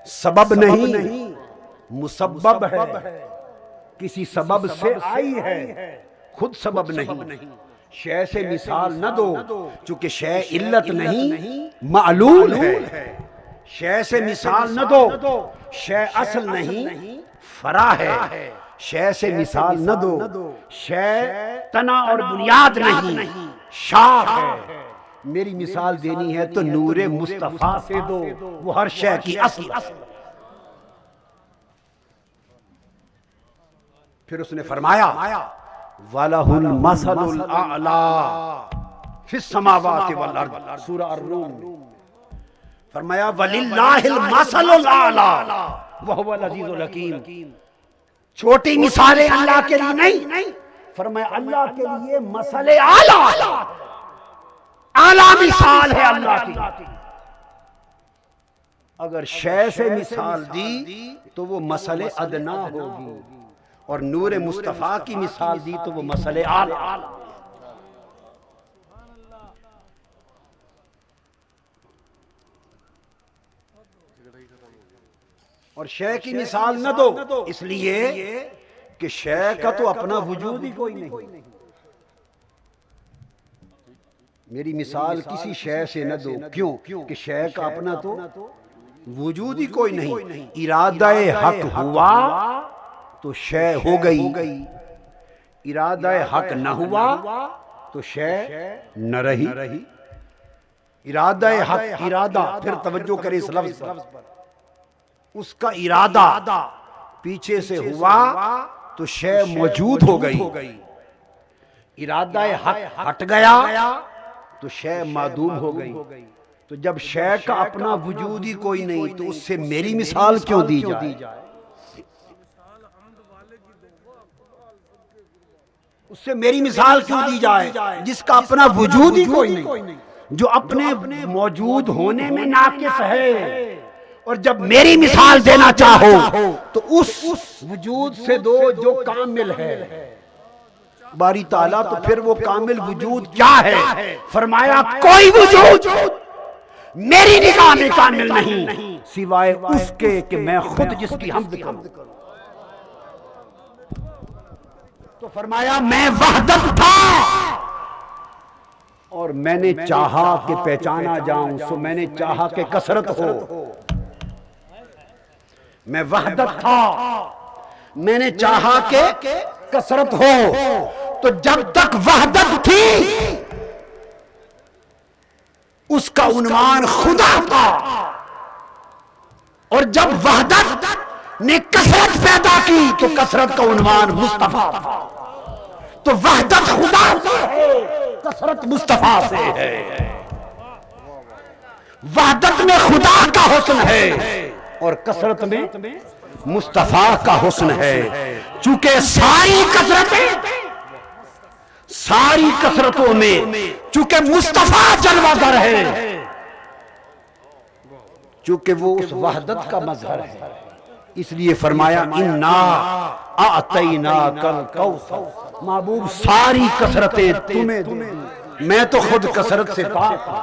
सबब नहीं मुसब्बब है, किसी सबब से आई है, खुद सबब नहीं। शय से मिसाल न दो, चूंकि शय इल्लत नहीं मालूल है। शय से मिसाल न दो, शय असल नहीं फरा है। शय से मिसाल न दो, शय तना और बुनियाद नहीं शाख है। मेरी मिसाल देनी है तो नूरे मुस्तफा से दो, वो हर शय की असल। फिर उसने फरमाया वलहुल मसलुल आला फिस समावाति वल अर्द, सूरह ar-rum। फरमाया वलिल्लाहिल मसलुल आला व हुवल अजीजुल हकीम। छोटी मिसालें अल्लाह के लिए नहीं, फरमाया अल्लाह के लिए मसले आला, आला मिसाल है अल्लाह की। अगर शय से मिसाल दी तो वो मसले अदना होगी, और नूरे मुस्तफा की मिसाल दी तो वो मसले आला। और शय की मिसाल न दो, इसलिए कि शय का तो अपना वजूद ही कोई नहीं। मेरी मिसाल किसी शय से न दो, क्यों कि शय का अपना तो वजूद ही कोई नहीं। इरादा-ए हक हुआ तो शय हो गई, इरादा-ए हक न हुआ तो शय न रही। इरादा-ए हक, इरादा, फिर तवज्जो करें इस लफ्ज पर, उसका इरादा पीछे से हुआ तो शय मौजूद हो गई। इरादा-ए हक हट गया तो शय मादूम हो गई। तो जब शय का अपना वजूद ही कोई नहीं तो उससे मेरी मिसाल क्यों दी जाए? उससे मेरी मिसाल क्यों दी जाए जिसका अपना वजूद ही कोई नहीं, जो अपने मौजूद होने में नाकिस है। और जब मेरी मिसाल देना चाहो तो उस वजूद से दो जो कामिल है बारी ताला। तो फिर वो कामिल वजूद क्या है? फरमाया कोई वजूद मेरी निगाह में कामिल नहीं सिवाय उसके कि मैं खुद जिसकी हम्द करूं। तो फरमाया मैं वहदत था और मैंने चाहा कि पहचाना जाऊं, सो मैंने चाहा कि कसरत हो। मैं वहदत था, मैंने चाहा कि कसरत हो। तो जब तक वहदत थी उसका उन्वान खुदा था, और जब वहदत ने कसरत पैदा की तो कसरत का उन्वान मुस्तफा था। तो वहदत खुदा से है, कसरत मुस्तफा से है। वहदत में खुदा का हुस्न है और कसरत में मुस्तफा का हुस्न है। चूंकि सारी कसरतों में चूंकि मुस्तफा जलवागर है, चूंकि वो उस वहदत का मजहर है, इसलिए फरमाया इन्ना आतैना कल कौसर। महबूब सारी कसरतें तुम्हें दूं, मैं तो खुद कसरत से पाक हूं।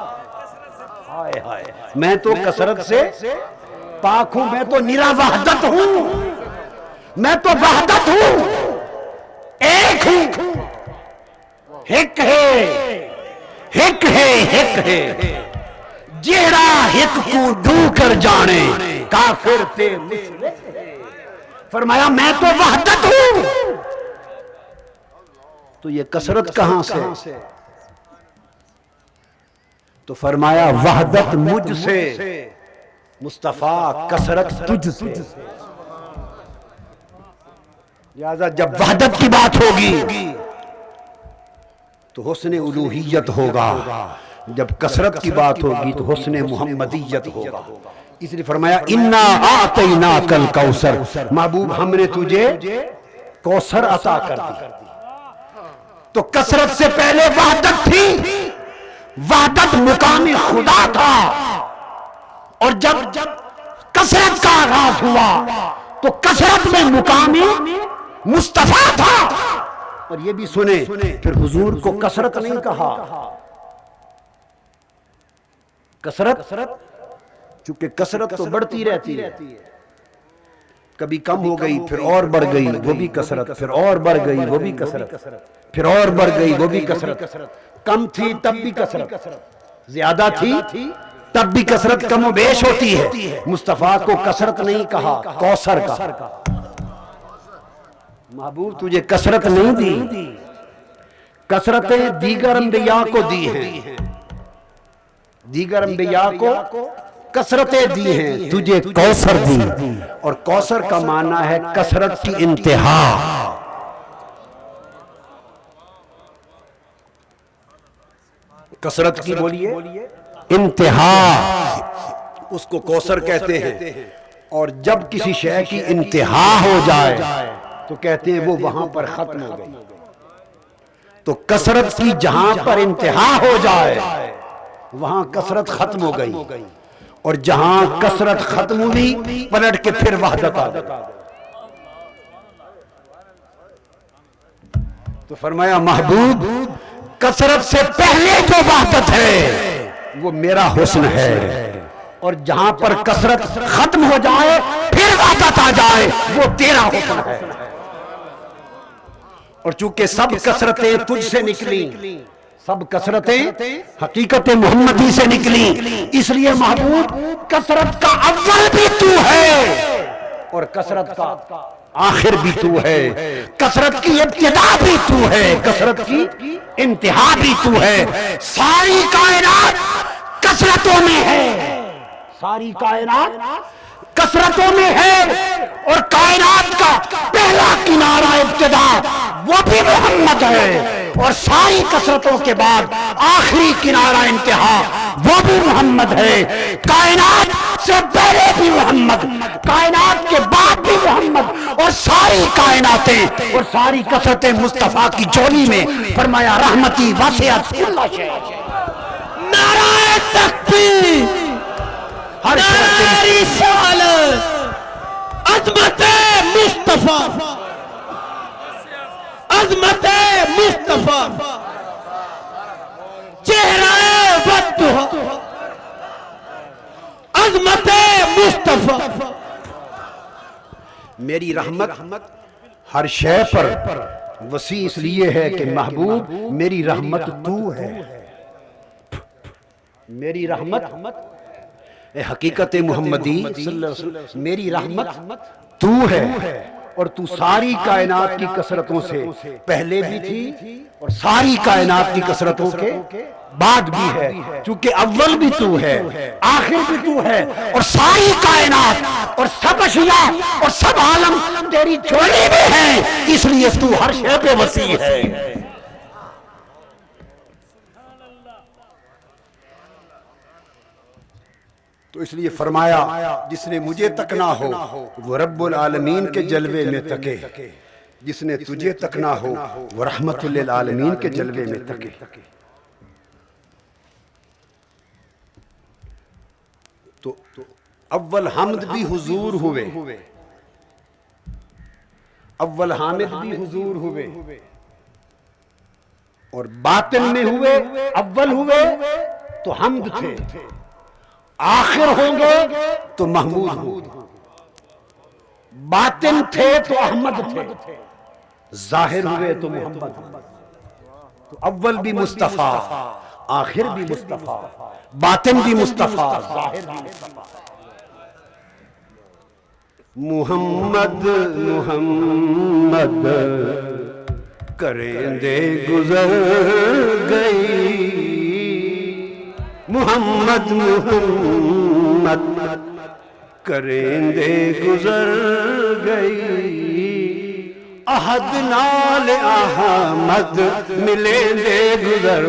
हाय हाय, मैं तो कसरत से पाक हूं, मैं तो निरा वहदत हूं, मैं तो वहदत हूं, एक हूं। हिक है जेड़ा हिक को ढू कर जाने काफिर ते मुशरिक। फरमाया मैं तो वहदत हूं। तो ये कसरत कहां से? तो फरमाया वहदत मुझसे, मुस्तफा कसरत तुझसे। लिहाजा जब वहदत की बात होगी तो हुस्न उलूहियत होगा, जब कसरत की बात होगी तो हुस्न मुहम्मदियत होगा। इसलिए फरमाया इन्ना आतैना कल कौसर। महबूब हमने तुझे कौसर अता कर दी। तो कसरत से पहले वहदत थी, वहदत मुकामी खुदा था, और जब कसरत का आगाज हुआ तो कसरत में मुकामी मुस्तफा था। और ये भी सुने, फिर हुजूर को कसरत नहीं कहा, कसरत, चूंकि कसरत तो बढ़ती रहती है, कभी कम हो गई फिर और बढ़ गई वो भी कसरत, फिर और बढ़ गई वो भी कसरत, फिर और बढ़ गई वो भी कसरत। कम थी तब भी कसरत, ज्यादा थी तब भी कसरत कम बेश होती है। मुस्तफा को कसरत नहीं कहा, कौसर का। महबूब तुझे कसरत नहीं दी, कसरतें दीगर अंबिया को दी हैं, दीगर अंबिया को कसरतें दी हैं, तुझे कौसर दी। और कौसर का माना है कसरत की इंतहा। कसरत की बोलिए इंतहा, उसको कौसर कहते हैं। और जब किसी शय की इंतहा हो जाए तो कहते हैं वो वहां पर खत्म हो गई। तो कसरत की जहां पर इंतहा हो जाए वहां कसरत खत्म हो गई, और जहां कसरत खत्म हुई पलट के फिर वहदत आ गई। तो फरमाया महबूब कसरत से पहले जो वहदत है वो मेरा हुस्न है, और जहां पर कसरत खत्म हो जाए फिर वहदत आ जाए वो तेरा हुस्न है। और चूंकि सब कसरतें तुझसे निकली, सब कसरतें हकीकत मोहम्मदी से निकली, इसलिए महबूब कसरत का अव्वल भी तू है और कसरत का आखिर भी तू है, कसरत की इब्तिदा भी तू है, कसरत की इंतहा भी तू है। सारी कायनात कसरतों में है, सारी कायनात कसरतों में है, और कायनात का पहला किनारा इब्तिदा वो भी मोहम्मद है, और सारी कसरतों के बाद आखिरी किनारा इंतहा वो भी मोहम्मद है। कायनात से पहले भी मोहम्मद, कायनात के बाद भी मोहम्मद, और सारी कायनातें और सारी कसरतें मुस्तफा की झोली में। फरमाया रहमती वासिअत कुल्ला शै। नाराए तकबीर, हर रिसालत, अज़मते मुस्तफा, अज़मते मुस्तफा, चेहराए वद्दुहा, अज़मते मुस्तफा। मेरी रहमत हर शय पर वसी इसलिए है कि महबूब मेरी रहमत तू है। मेरी रहमत हकीकत मोहम्मदी सल्लल्लाहु अलैहि वसल्लम, मेरी रहमत तू है, और तू सारी कायनात की कसरतों से पहले भी थी और सारी कायनात की कसरतों के बाद भी है। चूंकि अव्वल भी तू है, आखिर भी तू है, और सारी कायनात और सब अशिया और सब आलम तेरी झोली में है, इसलिए तू हर शय पे वसी है। तो इसलिए फरमाया जिसने मुझे तकना हो वो रब्बुल आलमीन के जलवे में तके, जिसने तुझे तकना हो वो रहमतुल लिल आलमीन के जलवे में तके। तो अव्वल हम्द भी हुजूर हुए, अव्वल हामिद भी हुजूर हुए, और बातिन में हुए अव्वल हुए तो हम्द थे, आखिर होंगे तो महमूद होंगे, बातिन थे तो अहमद थे, जाहिर हुए तो मोहम्मद। तो अव्वल भी मुस्तफा, आखिर भी मुस्तफा, बातिन भी मुस्तफा, जाहिर भी मुस्तफा। मुहम्मद मुहम्मद करेंदे गुजर गई, मुहम्मद मुहम्मद करेंदे गुजर गई, अहद नाल अहमद मिलेंदे गुजर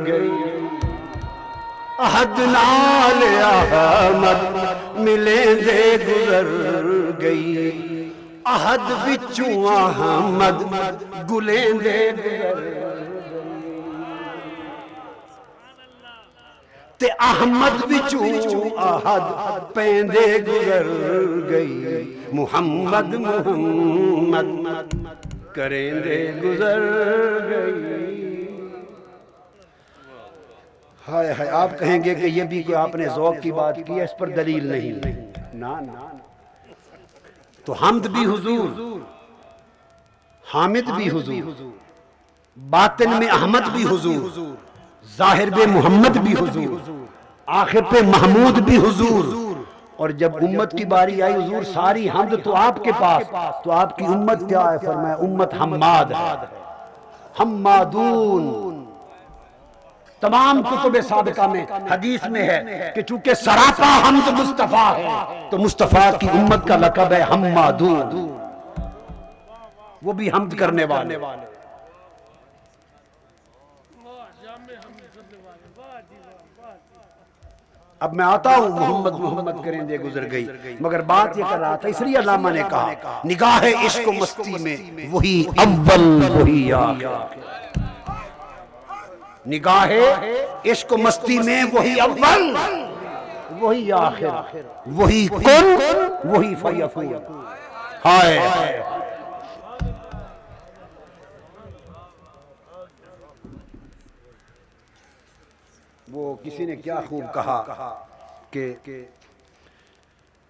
गई, अहद नाल अहमद मिलेंदे गुजर गई, अहद विचू अहमद गुलेंदे गुजर ते अहमद विचू अहद पेंदे गुजर गई, मुहम्मद मुहम्मद करेंदे गुजर गई। हाय हाय, आप कहेंगे कि ये भी कोई आपने ज़ौक़ की बात की है, इस पर दलील नहीं। ना ना, तो हम्द भी हुजूर, हामिद भी हुजूर, बातिन में अहमद भी हुजूर, जाहिर पे मोहम्मद भी हुजूर, आखिर पे महमूद भी हुजूर। और जब उम्मत की बारी आई हुजूर सारी हम्द तो आपके पास, तो आपकी उम्मत क्या है? फरमाया उम्मत हम्माद है, हम्मादून। तमाम कुतुब साबिका में हदीस में है कि चूंकि सरापा हम्द मुस्तफा है तो मुस्तफा की उम्मत का लक़ब है हम्मादून, वो भी हम्द करने वाले। अब मैं आता हूं, मोहम्मद मोहम्मद करेंगे गुजर गई, मगर बात ये कर रहा था, इसलिए अल्लामा ने कहा निगाह इश्क मस्ती में वही अव्वल वही आखिर, निगाह इश्क मस्ती में वही अव्वल वही आखिर, वही कुन वही फयकून। हाय वो किसी ने क्या खूब कहा कि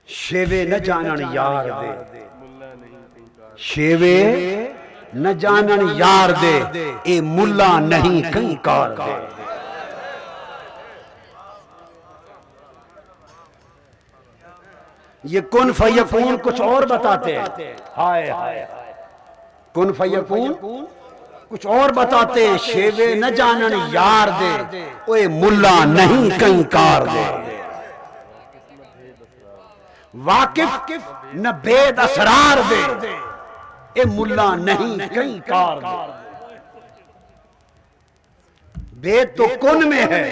शेवे न जानन यार दे, शेवे न जानन यार दे, ए मुल्ला नहीं कंकार दे। ये कुन फयकून कुछ और बताते हैं। हाय हाय कुन फयकून कुछ और बताते, शेवे न जानन यार दे, ओए मुल्ला नहीं कंकार दे। वाकिफ न भेद असरार दे, ए मुल्ला नहीं कंकार दे। भेद तो कुन में है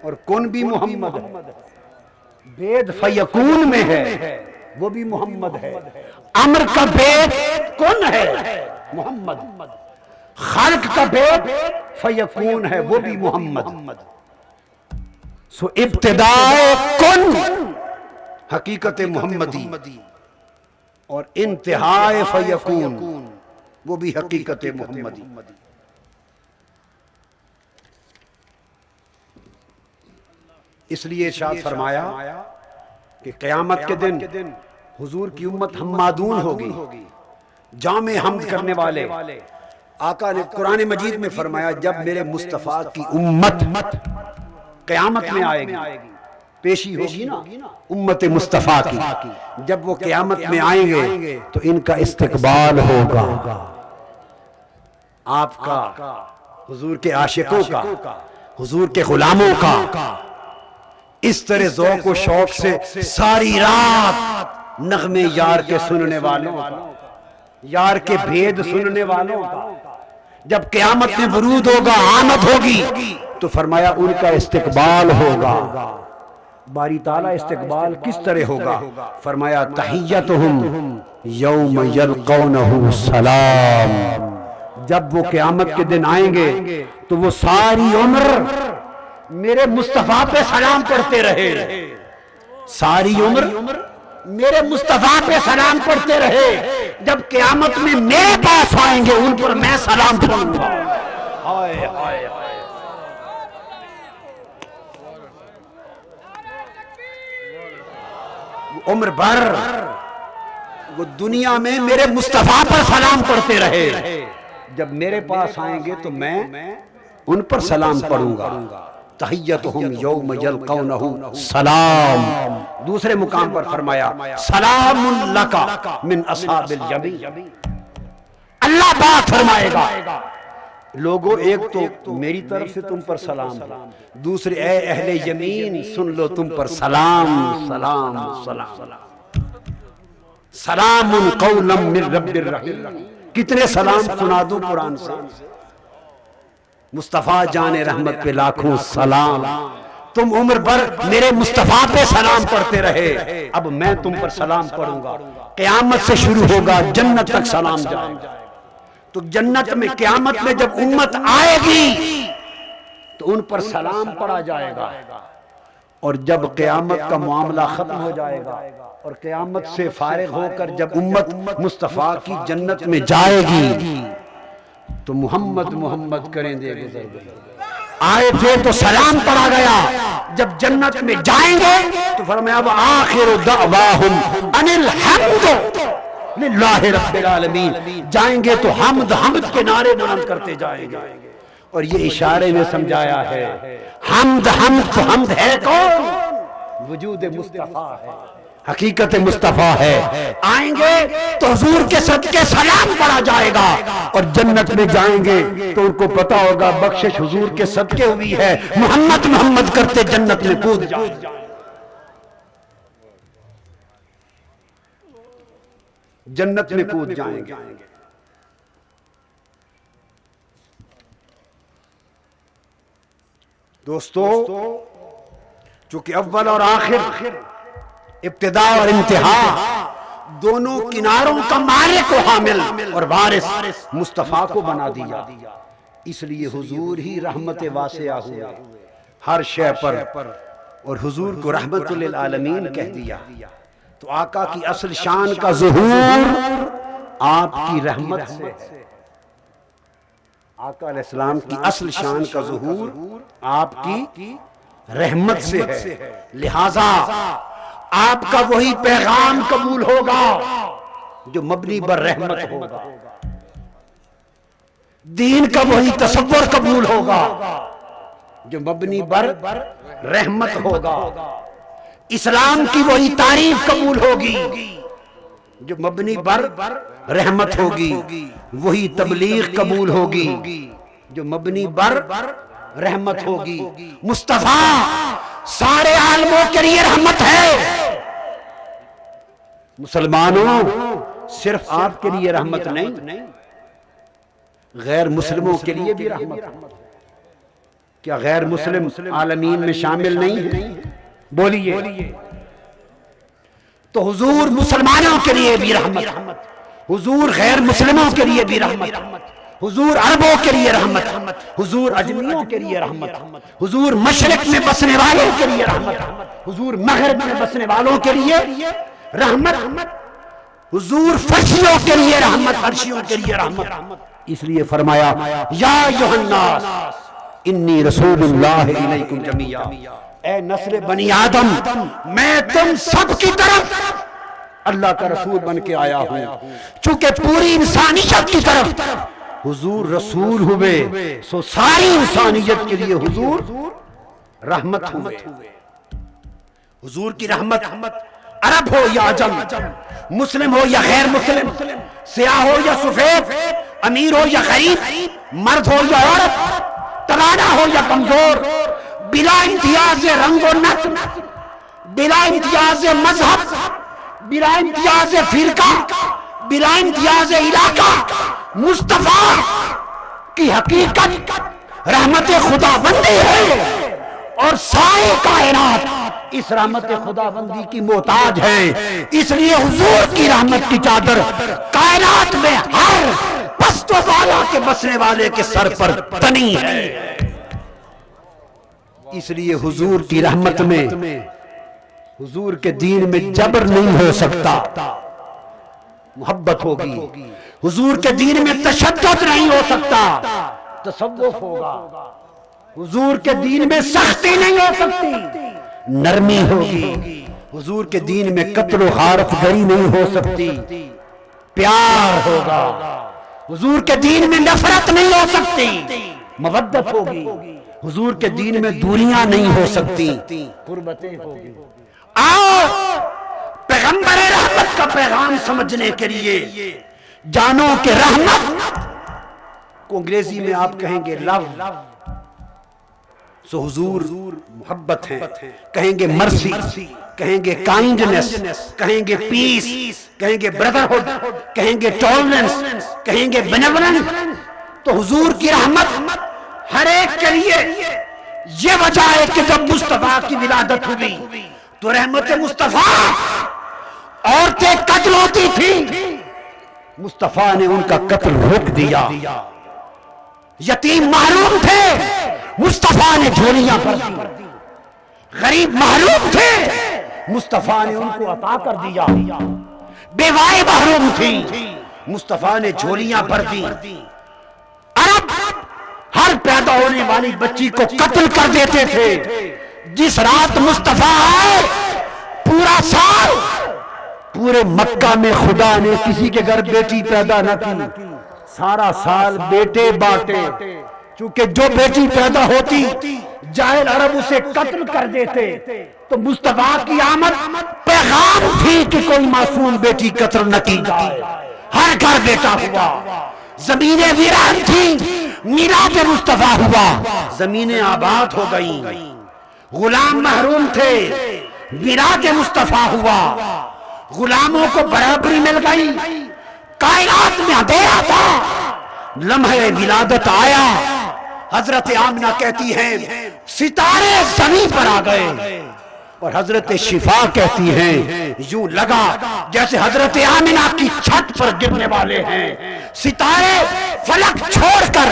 और कुन भी मोहम्मद है, भेद फयकून में है वो भी मोहम्मद है। अम्र का भेद कुन है मोहम्मद, खल्क का भेद फयकून है वो भी मोहम्मद। सो इब्तिदाए कुन हकीकत मोहम्मदी और इंतहाए फयकून वो भी हकीकत मोहम्मदी। इसलिए इरशाद फरमाया कि क़यामत के दिन हुजूर की उम्मत हम्मादून होगी, जामे हम्द करने वाले। आका ने कुरान मजीद में फरमाया जब मेरे मुस्तफ़ा की उम्मत क़यामत में आएगी, पेशी होगी ना उम्मत मुस्तफ़ा की, जब वो क़यामत में आएंगे तो इनका इस्तकबाल होगा, आपका, हुजूर के आशिकों का, हुजूर के गुलामों का। इस तरह ज़ौक़ व शौक़ से सारी रात नग़्मे यार के सुनने वालों का, यार के भेद सुनने वालों का, जब क़यामत में वरूद होगा, आमद होगी, तो फरमाया उनका इस्तकबाल होगा। बारी ताला इस्तकबाल किस तरह होगा? फरमाया तहिय्यतुहुम यौम यल्क़ौनहु सलाम। जब वो क़यामत के दिन आएंगे तो वो सारी उम्र मेरे मुस्तफ़ा पे सलाम पढ़ते रहे, सारी उम्र मेरे मुस्तफ़ा पे सलाम पढ़ते रहे। जब क़यामत में मेरे पास आएंगे उन पर मैं सलाम पढ़ूंगा। हाय हाय हाय, उम्र भर वो दुनिया में मेरे मुस्तफ़ा पर सलाम पढ़ते रहे, जब मेरे पास आएंगे तो मैं उन पर सलाम पढ़ूंगा। तहिय्यतुहुम यौम यल्क़ौनहु सलाम। दूसरे मुकाम पर फरमाया सलामुन लका मिन अस्हाबिल यमीन। अल्लाह बात फरमाएगा, लोगों एक तो मेरी तरफ से तुम पर सलाम, दूसरे ए अहले यमीन सुन लो तुम पर सलाम सलाम सलाम। सलामुन क़ौलम मिन रब्बिर रहीम। कितने सलाम सुना दूं कुरान से। मुस्तफ़ा जाने रहमत पे लाखों सलाम। तुम उम्र भर मेरे मुस्तफ़ा पे सलाम पढ़ते रहे, अब मैं तुम पर सलाम पढ़ूंगा। क़यामत से शुरू होगा, जन्नत तक सलाम जाएगा। तो जन्नत में क़यामत में जब उम्मत आएगी तो उन पर सलाम पढ़ा जाएगा, और जब क़यामत का मामला खत्म हो जाएगा और क़यामत से फारिग होकर जब उम्मत मुस्तफ़ा की जन्नत में जाएगी तो मोहम्मद मोहम्मद करेंगे गुजर गए। आए थे तो सलाम पढ़ा गया, जब जन्नत में जाएंगे तो फरमाया अब आखिर दअवाहुम अनिल हम्द लिल्लाहि रब्बिल आलमीन। जाएंगे तो हमद हमद के नारे बुलंद करते जाएंगे। और ये इशारे में समझाया है हमद हमद तो हमद है कौन? वजूद मुस्तफ़ा है, हकीकत मुस्तफा है। आएंगे तो हुजूर के सदके सलाम पढ़ा जाएगा और जन्नत में जाएंगे तो उनको पता होगा बख्शिश हुजूर के सदके हुई है, मोहम्मद मोहम्मद करते जन्नत में कूद जाएंगे, जन्नत में कूद जाएंगे। दोस्तों, चूंकि अव्वल और आखिर, इब्तिदा और इंतहा, दोनों किनारों का मालिक व हामिल और वारिस मुस्तफा को बना दिया, इसलिए हुजूर ही रहमत वासिया हुए हर शय पर, और हुजूर को रहमतुल आलमीन कह दिया। तो आका की असल शान का ज़ुहूर आपकी रहमत से है। आका अलैहिस्सलाम की असल शान का ज़ुहूर आपकी रहमत से है, लिहाजा आपका वही पैगाम कबूल होगा जो मबनी बर रहमत होगा, दीन का वही तसव्वुर कबूल होगा जो मबनी बर रहमत होगा, इस्लाम की वही तारीफ कबूल होगी जो मबनी बर रहमत होगी, वही तबलीग कबूल होगी जो मबनी बर रहमत होगी। मुस्तफा सारे आलमों के लिए रहमत है। मुसलमानों, सिर्फ आपके लिए रहमत नहीं, गैर मुस्लिमों के लिए भी रहमत है। क्या गैर मुस्लिम आलमीन में शामिल नहीं है? बोलिए। तो हुजूर मुसलमानों के लिए भी रहमत, हुजूर गैर मुस्लिमों के लिए भी रहमत, हुजूर अरबों के लिए रहमत, हुजूर अजमियों के लिए रहमत, हुजूर मशरिक में बसने वालों के लिए रहमत, हुजूर मगरिब में बसने वालों के लिए रहमत, हुजूर फर्शियों के लिए रहमत, फर्शियों के लिए रहमत। इसलिए फरमाया, या अय्युहन्नास इन्नी रसूलुल्लाह इलैकुम जमीआ, ए नस्ल बनी आदम, मैं तुम सब की तरफ अल्लाह का रसूल बन के आया हूं। चूंकि पूरी इंसानियत की तरफ हुजूर रसूल हुए, सो सारी इंसानियत के लिए हुजूर रहमत हुए। हुजूर की रहमत अरब हो या अजम, मुस्लिम हो या गैर मुस्लिम, सियाह हो या सफेद, अमीर हो या गरीब, मर्द हो या औरत, तवाना हो या कमजोर, बिला इम्तियाज रंग और नस्ल, बिला इम्तियाज मजहब, बिला इम्तियाज फिरका, बिला इम्तियाज इलाका, मुस्तफा की हकीकत रहमत खुदाबंदी है और सारी कायनात इस रहमत खुदाबंदी की मोहताज है। इसलिए हुजूर की रहमत की चादर कायनात में हर पस्त वाला के बसने वाले के सर पर तनी है। इसलिए हुजूर की रहमत में, हुजूर के दीन में जबर नहीं हो सकता, मोहब्बत होगी। हुजूर के दीन में तशद्दुद नहीं हो सकता, तसव्वुफ होगा। हुजूर के दीन में सख्ती नहीं हो सकती, नरमी होगी। हुजूर के दीन में कत्ल खारफगरी नहीं हो सकती, प्यार होगा। हुजूर के दीन में नफरत नहीं हो सकती, मवद्दत होगी। हुजूर के दीन में दूरियां नहीं हो सकती, कुर्बतें होगी। आओ पैगंबर रहमत का पैगाम समझने के लिए जानो कि रहमत को अंग्रेजी में आप कहेंगे लव, सो हुजूर मोहब्बत है, कहेंगे मर्सी, कहेंगे काइंडनेस, कहेंगे पीस, कहेंगे ब्रदरहुड, कहेंगे टॉलरेंस, कहेंगे बेनेवलेंस। तो हुजूर की रहमत हर एक के लिए ये वजह है कि जब मुस्तफा की विलादत हुई तो रहमत मुस्तफा, औरतें कत्ल होती थी, मुस्तफा ने उनका कत्ल रोक दिया। यतीम महरूम थे, मुस्तफा ने झोलियां भर दी। गरीब महरूम थे, मुस्तफा ने उनको अता कर दिया। बेवाएं महरूम थी, मुस्तफा ने झोलियां भर दी। अरब हर पैदा होने वाली बच्ची को कत्ल कर देते थे। जिस रात मुस्तफा आए, पूरा साल, पूरे मक्का में खुदा ने किसी के घर बेटी पैदा न की, सारा साल बेटे बांटे। क्योंकि जो बेटी पैदा होती जाहिल अरब उसे कत्ल कर देते, तो मुस्तफा की आमद पैगाम थी कि कोई मासूम बेटी कत्ल न की जाए। हर घर बेटा हुआ, जमीनें वीरान थी, मिलाद मुस्तफा हुआ, जमीनें आबाद हो गई। गुलाम महरूम थे, मिलाद मुस्तफा हुआ, गुलामों को बराबरी मिल गई। कायनात में अंधेरा था, लम्हे विलादत आया। हजरत आमिना कहती हैं सितारे जमीन पर आ गए, और हजरत शिफा कहती हैं यूं लगा जैसे हजरत आमिना की छत पर गिरने वाले हैं। सितारे फलक छोड़कर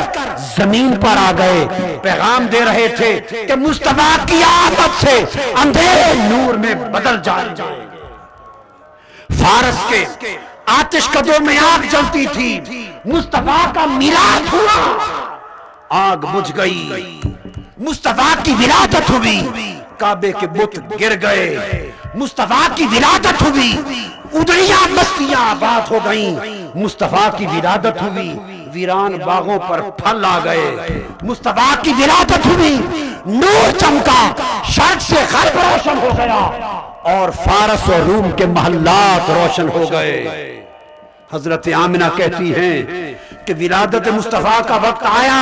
जमीन पर आ गए, पैगाम दे रहे थे कि मुस्तफा की आमद से अंधेरे नूर में बदल जाएंगे। फारस के आतिश कदों में आग जलती थी, मुस्तफा का मिलाद हुआ, आग बुझ गई। मुस्तफा की विलादत हुई, काबे के बुत गिर गए। मुस्तफा की विलादत हुई, उदड़ियां बस्तियां आबाद हो गईं। मुस्तफा की विलादत हुई, वीरान बागों पर फल आ गए। मुस्तफा की विलादत हुई, नूर चमका, शर्क से गर्ब रोशन हो गया, और फारस और रूम के महल्लात रोशन हो गए। हजरत आमिना कहती हैं कि विलादत मुस्तफा का वक्त आया,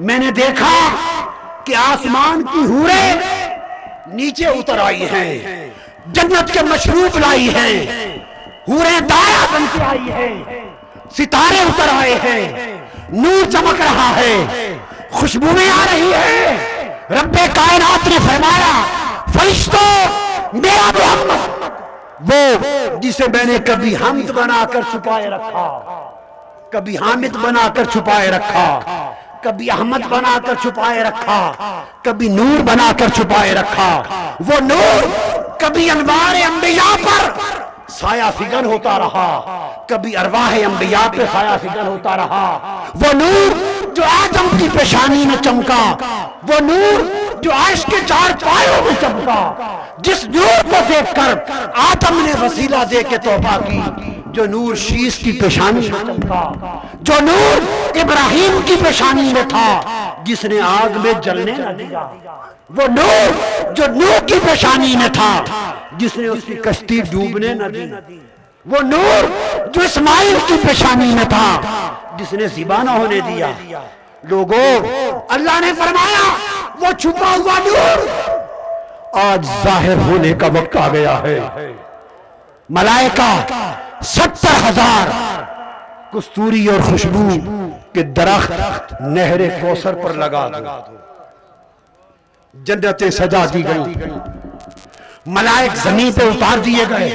मैंने देखा कि आसमान की हूरें नीचे उतर आई हैं, जन्नत के मशरूब लाई हैं, हूरें दाया बन के आई हैं, सितारे उतर आए हैं, नूर चमक रहा है, खुशबुएं आ रही है। रब्बे कायनात ने फरमाया फरिश्तों मेरा मोहम्मद वो जिसे मैंने कभी हमद बनाकर छुपाए रखा, कभी हामिद बनाकर छुपाए रखा, कभी अहमद बनाकर छुपाए रखा, कभी नूर बनाकर छुपाए रखा। वो नूर कभी अनवार अंबिया पर साया फिगन होता रहा, कभी अरवाह अंबिया पे साया फिगन होता रहा। वो नूर जो आदम की पेशानी में चमका, वो नूर जो अर्श के चार पायों में चमका, जिस नूर को देखकर आदम ने वसीला दे के तौबा की, जो नूर शीश की पेशानी में चमका, जो नूर इब्राहिम की पेशानी में था, जिसने आग में जलने न दिया। वो नूर जो नूह की पेशानी में था, जिसने उसकी कश्ती डूबने न दी। वो नूर जो इस्माइल की पेशानी में था, जिसने ज़िबा न होने दिया। लोगों, अल्लाह ने फरमाया वो छुपा हुआ नूर आज जाहिर होने का वक्त आ गया है। मलाइका 70,000 कस्तूरी और खुशबू के दरख्त नहरे कौसर पर लगा दो, जन्नतें सजा दी गई, मलाइक जमीन पे उतार दिए गए।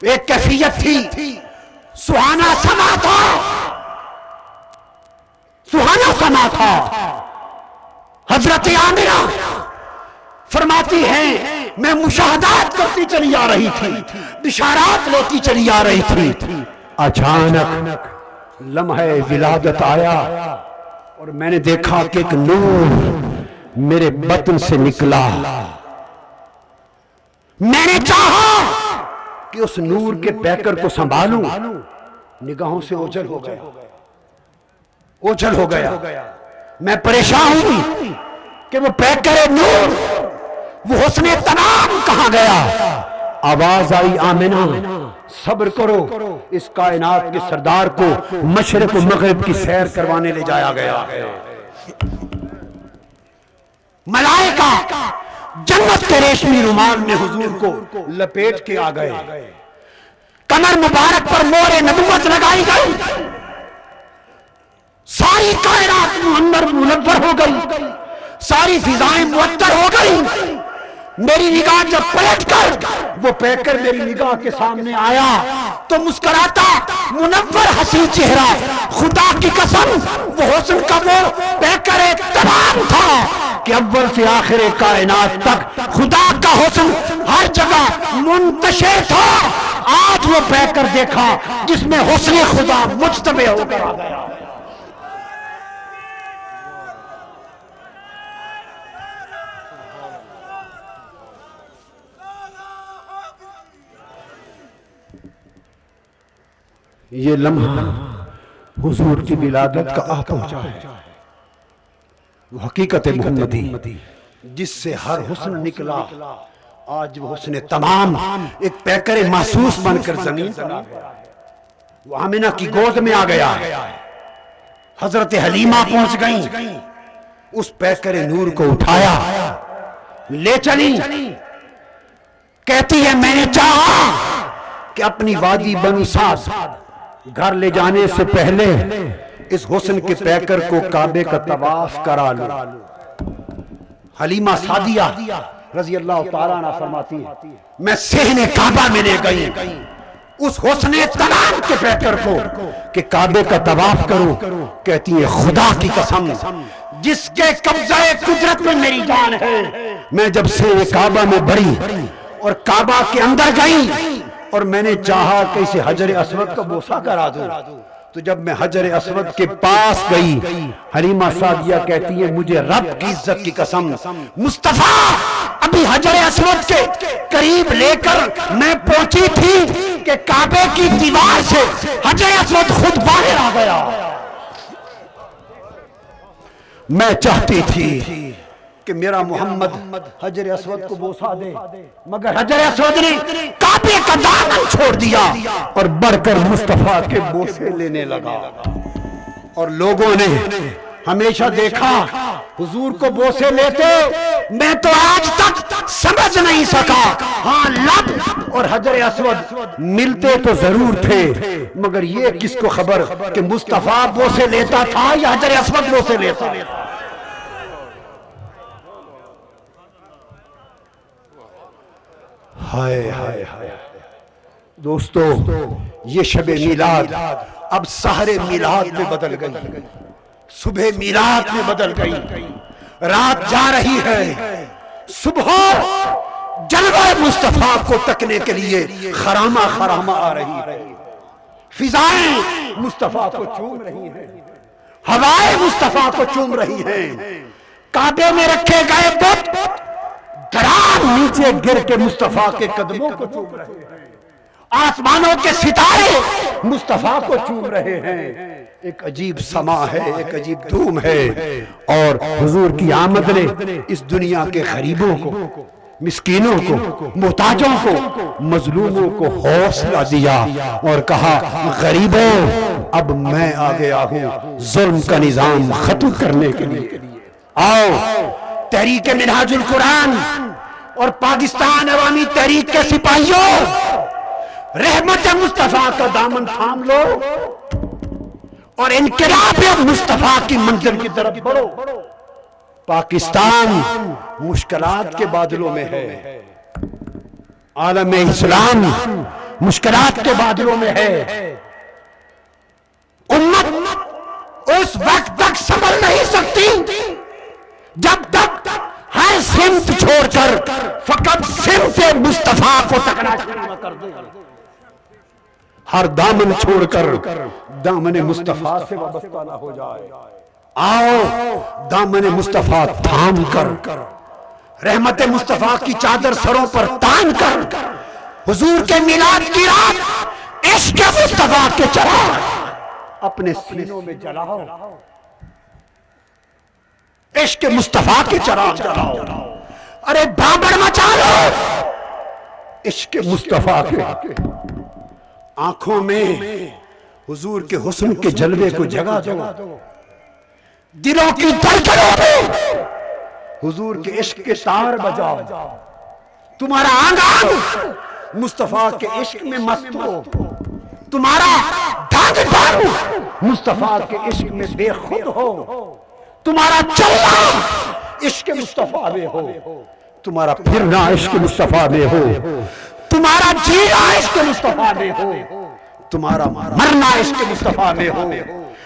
एक कैफियत थी, सुहाना समा था, सुहाना समा था। हजरत आमिना फरमाती हैं मैं मुशाहदात करती चली आ रही थी, बिशारात लेती चली आ रही थी। अचानक लम्हे विलादत आया और मैंने देखा कि एक नूर मेरे बतन से निकला। मैंने चाहा कि उस नूर के पैकर को संभालूं, निगाहों से ओझल हो गया, ओझल हो गया। मैं परेशान हूं कि वो पैकर नूर, वो हुस्ने तमाम कहां गया। आवाज आई आमिना सब्र करो, इस कायनात के सरदार को मशरिक मगरिब की सैर करवाने ले जाया गया है। मलाइका जन्नत के रेशमी रुमाल में हुजूर को लपेट के आ गए। कमर मुबारक पर मोरे नबुवत लगाई गई। सारी कायनात मुअन्नर मुनव्वर हो गई, सारी फिजाएं मुअत्तर हो गई। मेरी निगाह जब पलटकर वो पैकर मेरी निगाह के सामने आया तो मुस्कुराता मुनव्वर हसीन चेहरा, खुदा की कसम वो हुस्न का वो पैकर एक तमाम था कि अव्वल से आखिर कायनात तक खुदा का हुस्न हर जगह मुंतशिर था। आज वो पैकर देखा जिसमें हुस्न खुदा मुज्तबे होकर आ गया। ये लम्हा हुजूर की विलादत का आ पहुंचा है। हकीकत मोहम्मदी जिससे हर हुस्न निकला, आज वो हुस्न तमाम एक पैकर महसूस बनकर जमीन पर आ गया है। वो आमिना की गोद में आ गया है। हजरत हलीमा पहुंच गई, उस पैकर नूर को उठाया, ले चली। कहती है मैंने चाहा कि अपनी वादी बनु साद घर ले जाने से पहले इस हुस्न के पैकर को काबे का तवाफ करा लो। हलीमा सादिया रजी अल्लाह तआला अन्हा फरमाती है, मैं सहने काबा में ले गई उस हुस्ने तमाम के पैकर को कि काबे का तवाफ करो। कहती है खुदा की कसम जिसके कब्ज़े कुदरत में मेरी जान है, मैं जब से काबा में बढ़ी और काबा के अंदर गई और मैंने चाहा कि इसे हजर अस्वद का बोसा करा दूं, तो जब मैं हजर अस्वद के पास गई, हलीमा सादिया कहती है मुझे रब की इज्जत की कसम मुस्तफा अभी हजर अस्वद के करीब लेकर मैं पहुंची थी कि काबे की दीवार से हजर अस्वद खुद बाहर आ गया। मैं चाहती थी कि मेरा मोहम्मद हजर अस्वद को बोसा दे, मगर हजर अस्वद ने काबे का दामन छोड़ दिया और बढ़कर मुस्तफा के बोसे लेने लगा। और लोगों ने हमेशा देखा हुजूर को बोसे लेते, मैं तो आज तक समझ नहीं सका। हाँ, लब और हजर अस्वद मिलते तो जरूर थे, मगर ये किसको खबर कि मुस्तफा बोसे लेता था या हजर अस्वद बोसे लेता। हाय हाय हाय दोस्तों, ये शबे मिलाद अब सहरे मिलाद में बदल गई, सुबह मिलाद में बदल गई। रात जा रही है, सुबह जलवा मुस्तफा को तकने के लिए खरामा खरामा आ रही है। फिजाएं मुस्तफा को चूम रही हैं, हवाएं मुस्तफा को चूम रही हैं। काबे में रखे गए बुत दरार नीचे गिर के मुस्तफा के कदमों को चूम रहे हैं। आसमानों के सितारे मुस्तफा को चूम रहे हैं। एक अजीब समा है, एक अजीब धूम है। और हुजूर की आमद ने इस दुनिया के गरीबों को, मिस्कीनों को, मोहताजों को, मजलूमों को हौसला दिया और कहा गरीबों अब मैं आ गया हूं जुल्म का निजाम खत्म करने के लिए। आओ तहरीक मिनहाजुल कुरान और पाकिस्तान अवामी तहरीक के सिपाहियों, रहमत मुस्तफा का दामन थाम लो और इनकलाब मुस्तफा की मंजिल की तरफ बढ़ो। पाकिस्तान मुश्किलात के बादलों में है, आलम इस्लाम मुश्किलात के बादलों में है। उम्मत उस वक्त तक संभल नहीं सकती जब तक हर सिमत छोड़कर फकत सिमत मुस्तफा को तकना शुरू न कर दे। हर दामन छोड़कर दामन मुस्तफा से वाबस्ता ना हो जाए। आओ दामन मुस्तफा थाम कर रहमत मुस्तफा की चादर सरों पर तान कर हुजूर के मिलाद की रात इश्क मुस्तफा के चिराग अपने सीनों में जलाओ। इश्क मुस्तफा के चिराग जलाओ। अरे बाबर मचा लो इश्क मुस्तफा के। आंखों में हुजूर के हुस्न के जलवे को जगा दो। दिलों की धड़कनों में हुजूर के इश्क के तार बजाओ। तुम्हारा आंग आंग मुस्तफा के इश्क में मस्त हो। तुम्हारा ढंग ढंग मुस्तफा के इश्क में बेखुद हो। तुम्हारा चलना इश्क मुस्तफा में हो। तुम्हारा फिरना इश्क मुस्तफा में हो। तुम्हारा जीना इश्क मुस्तफा में हो। तुम्हारा मरना इश्क मुस्तफा में हो।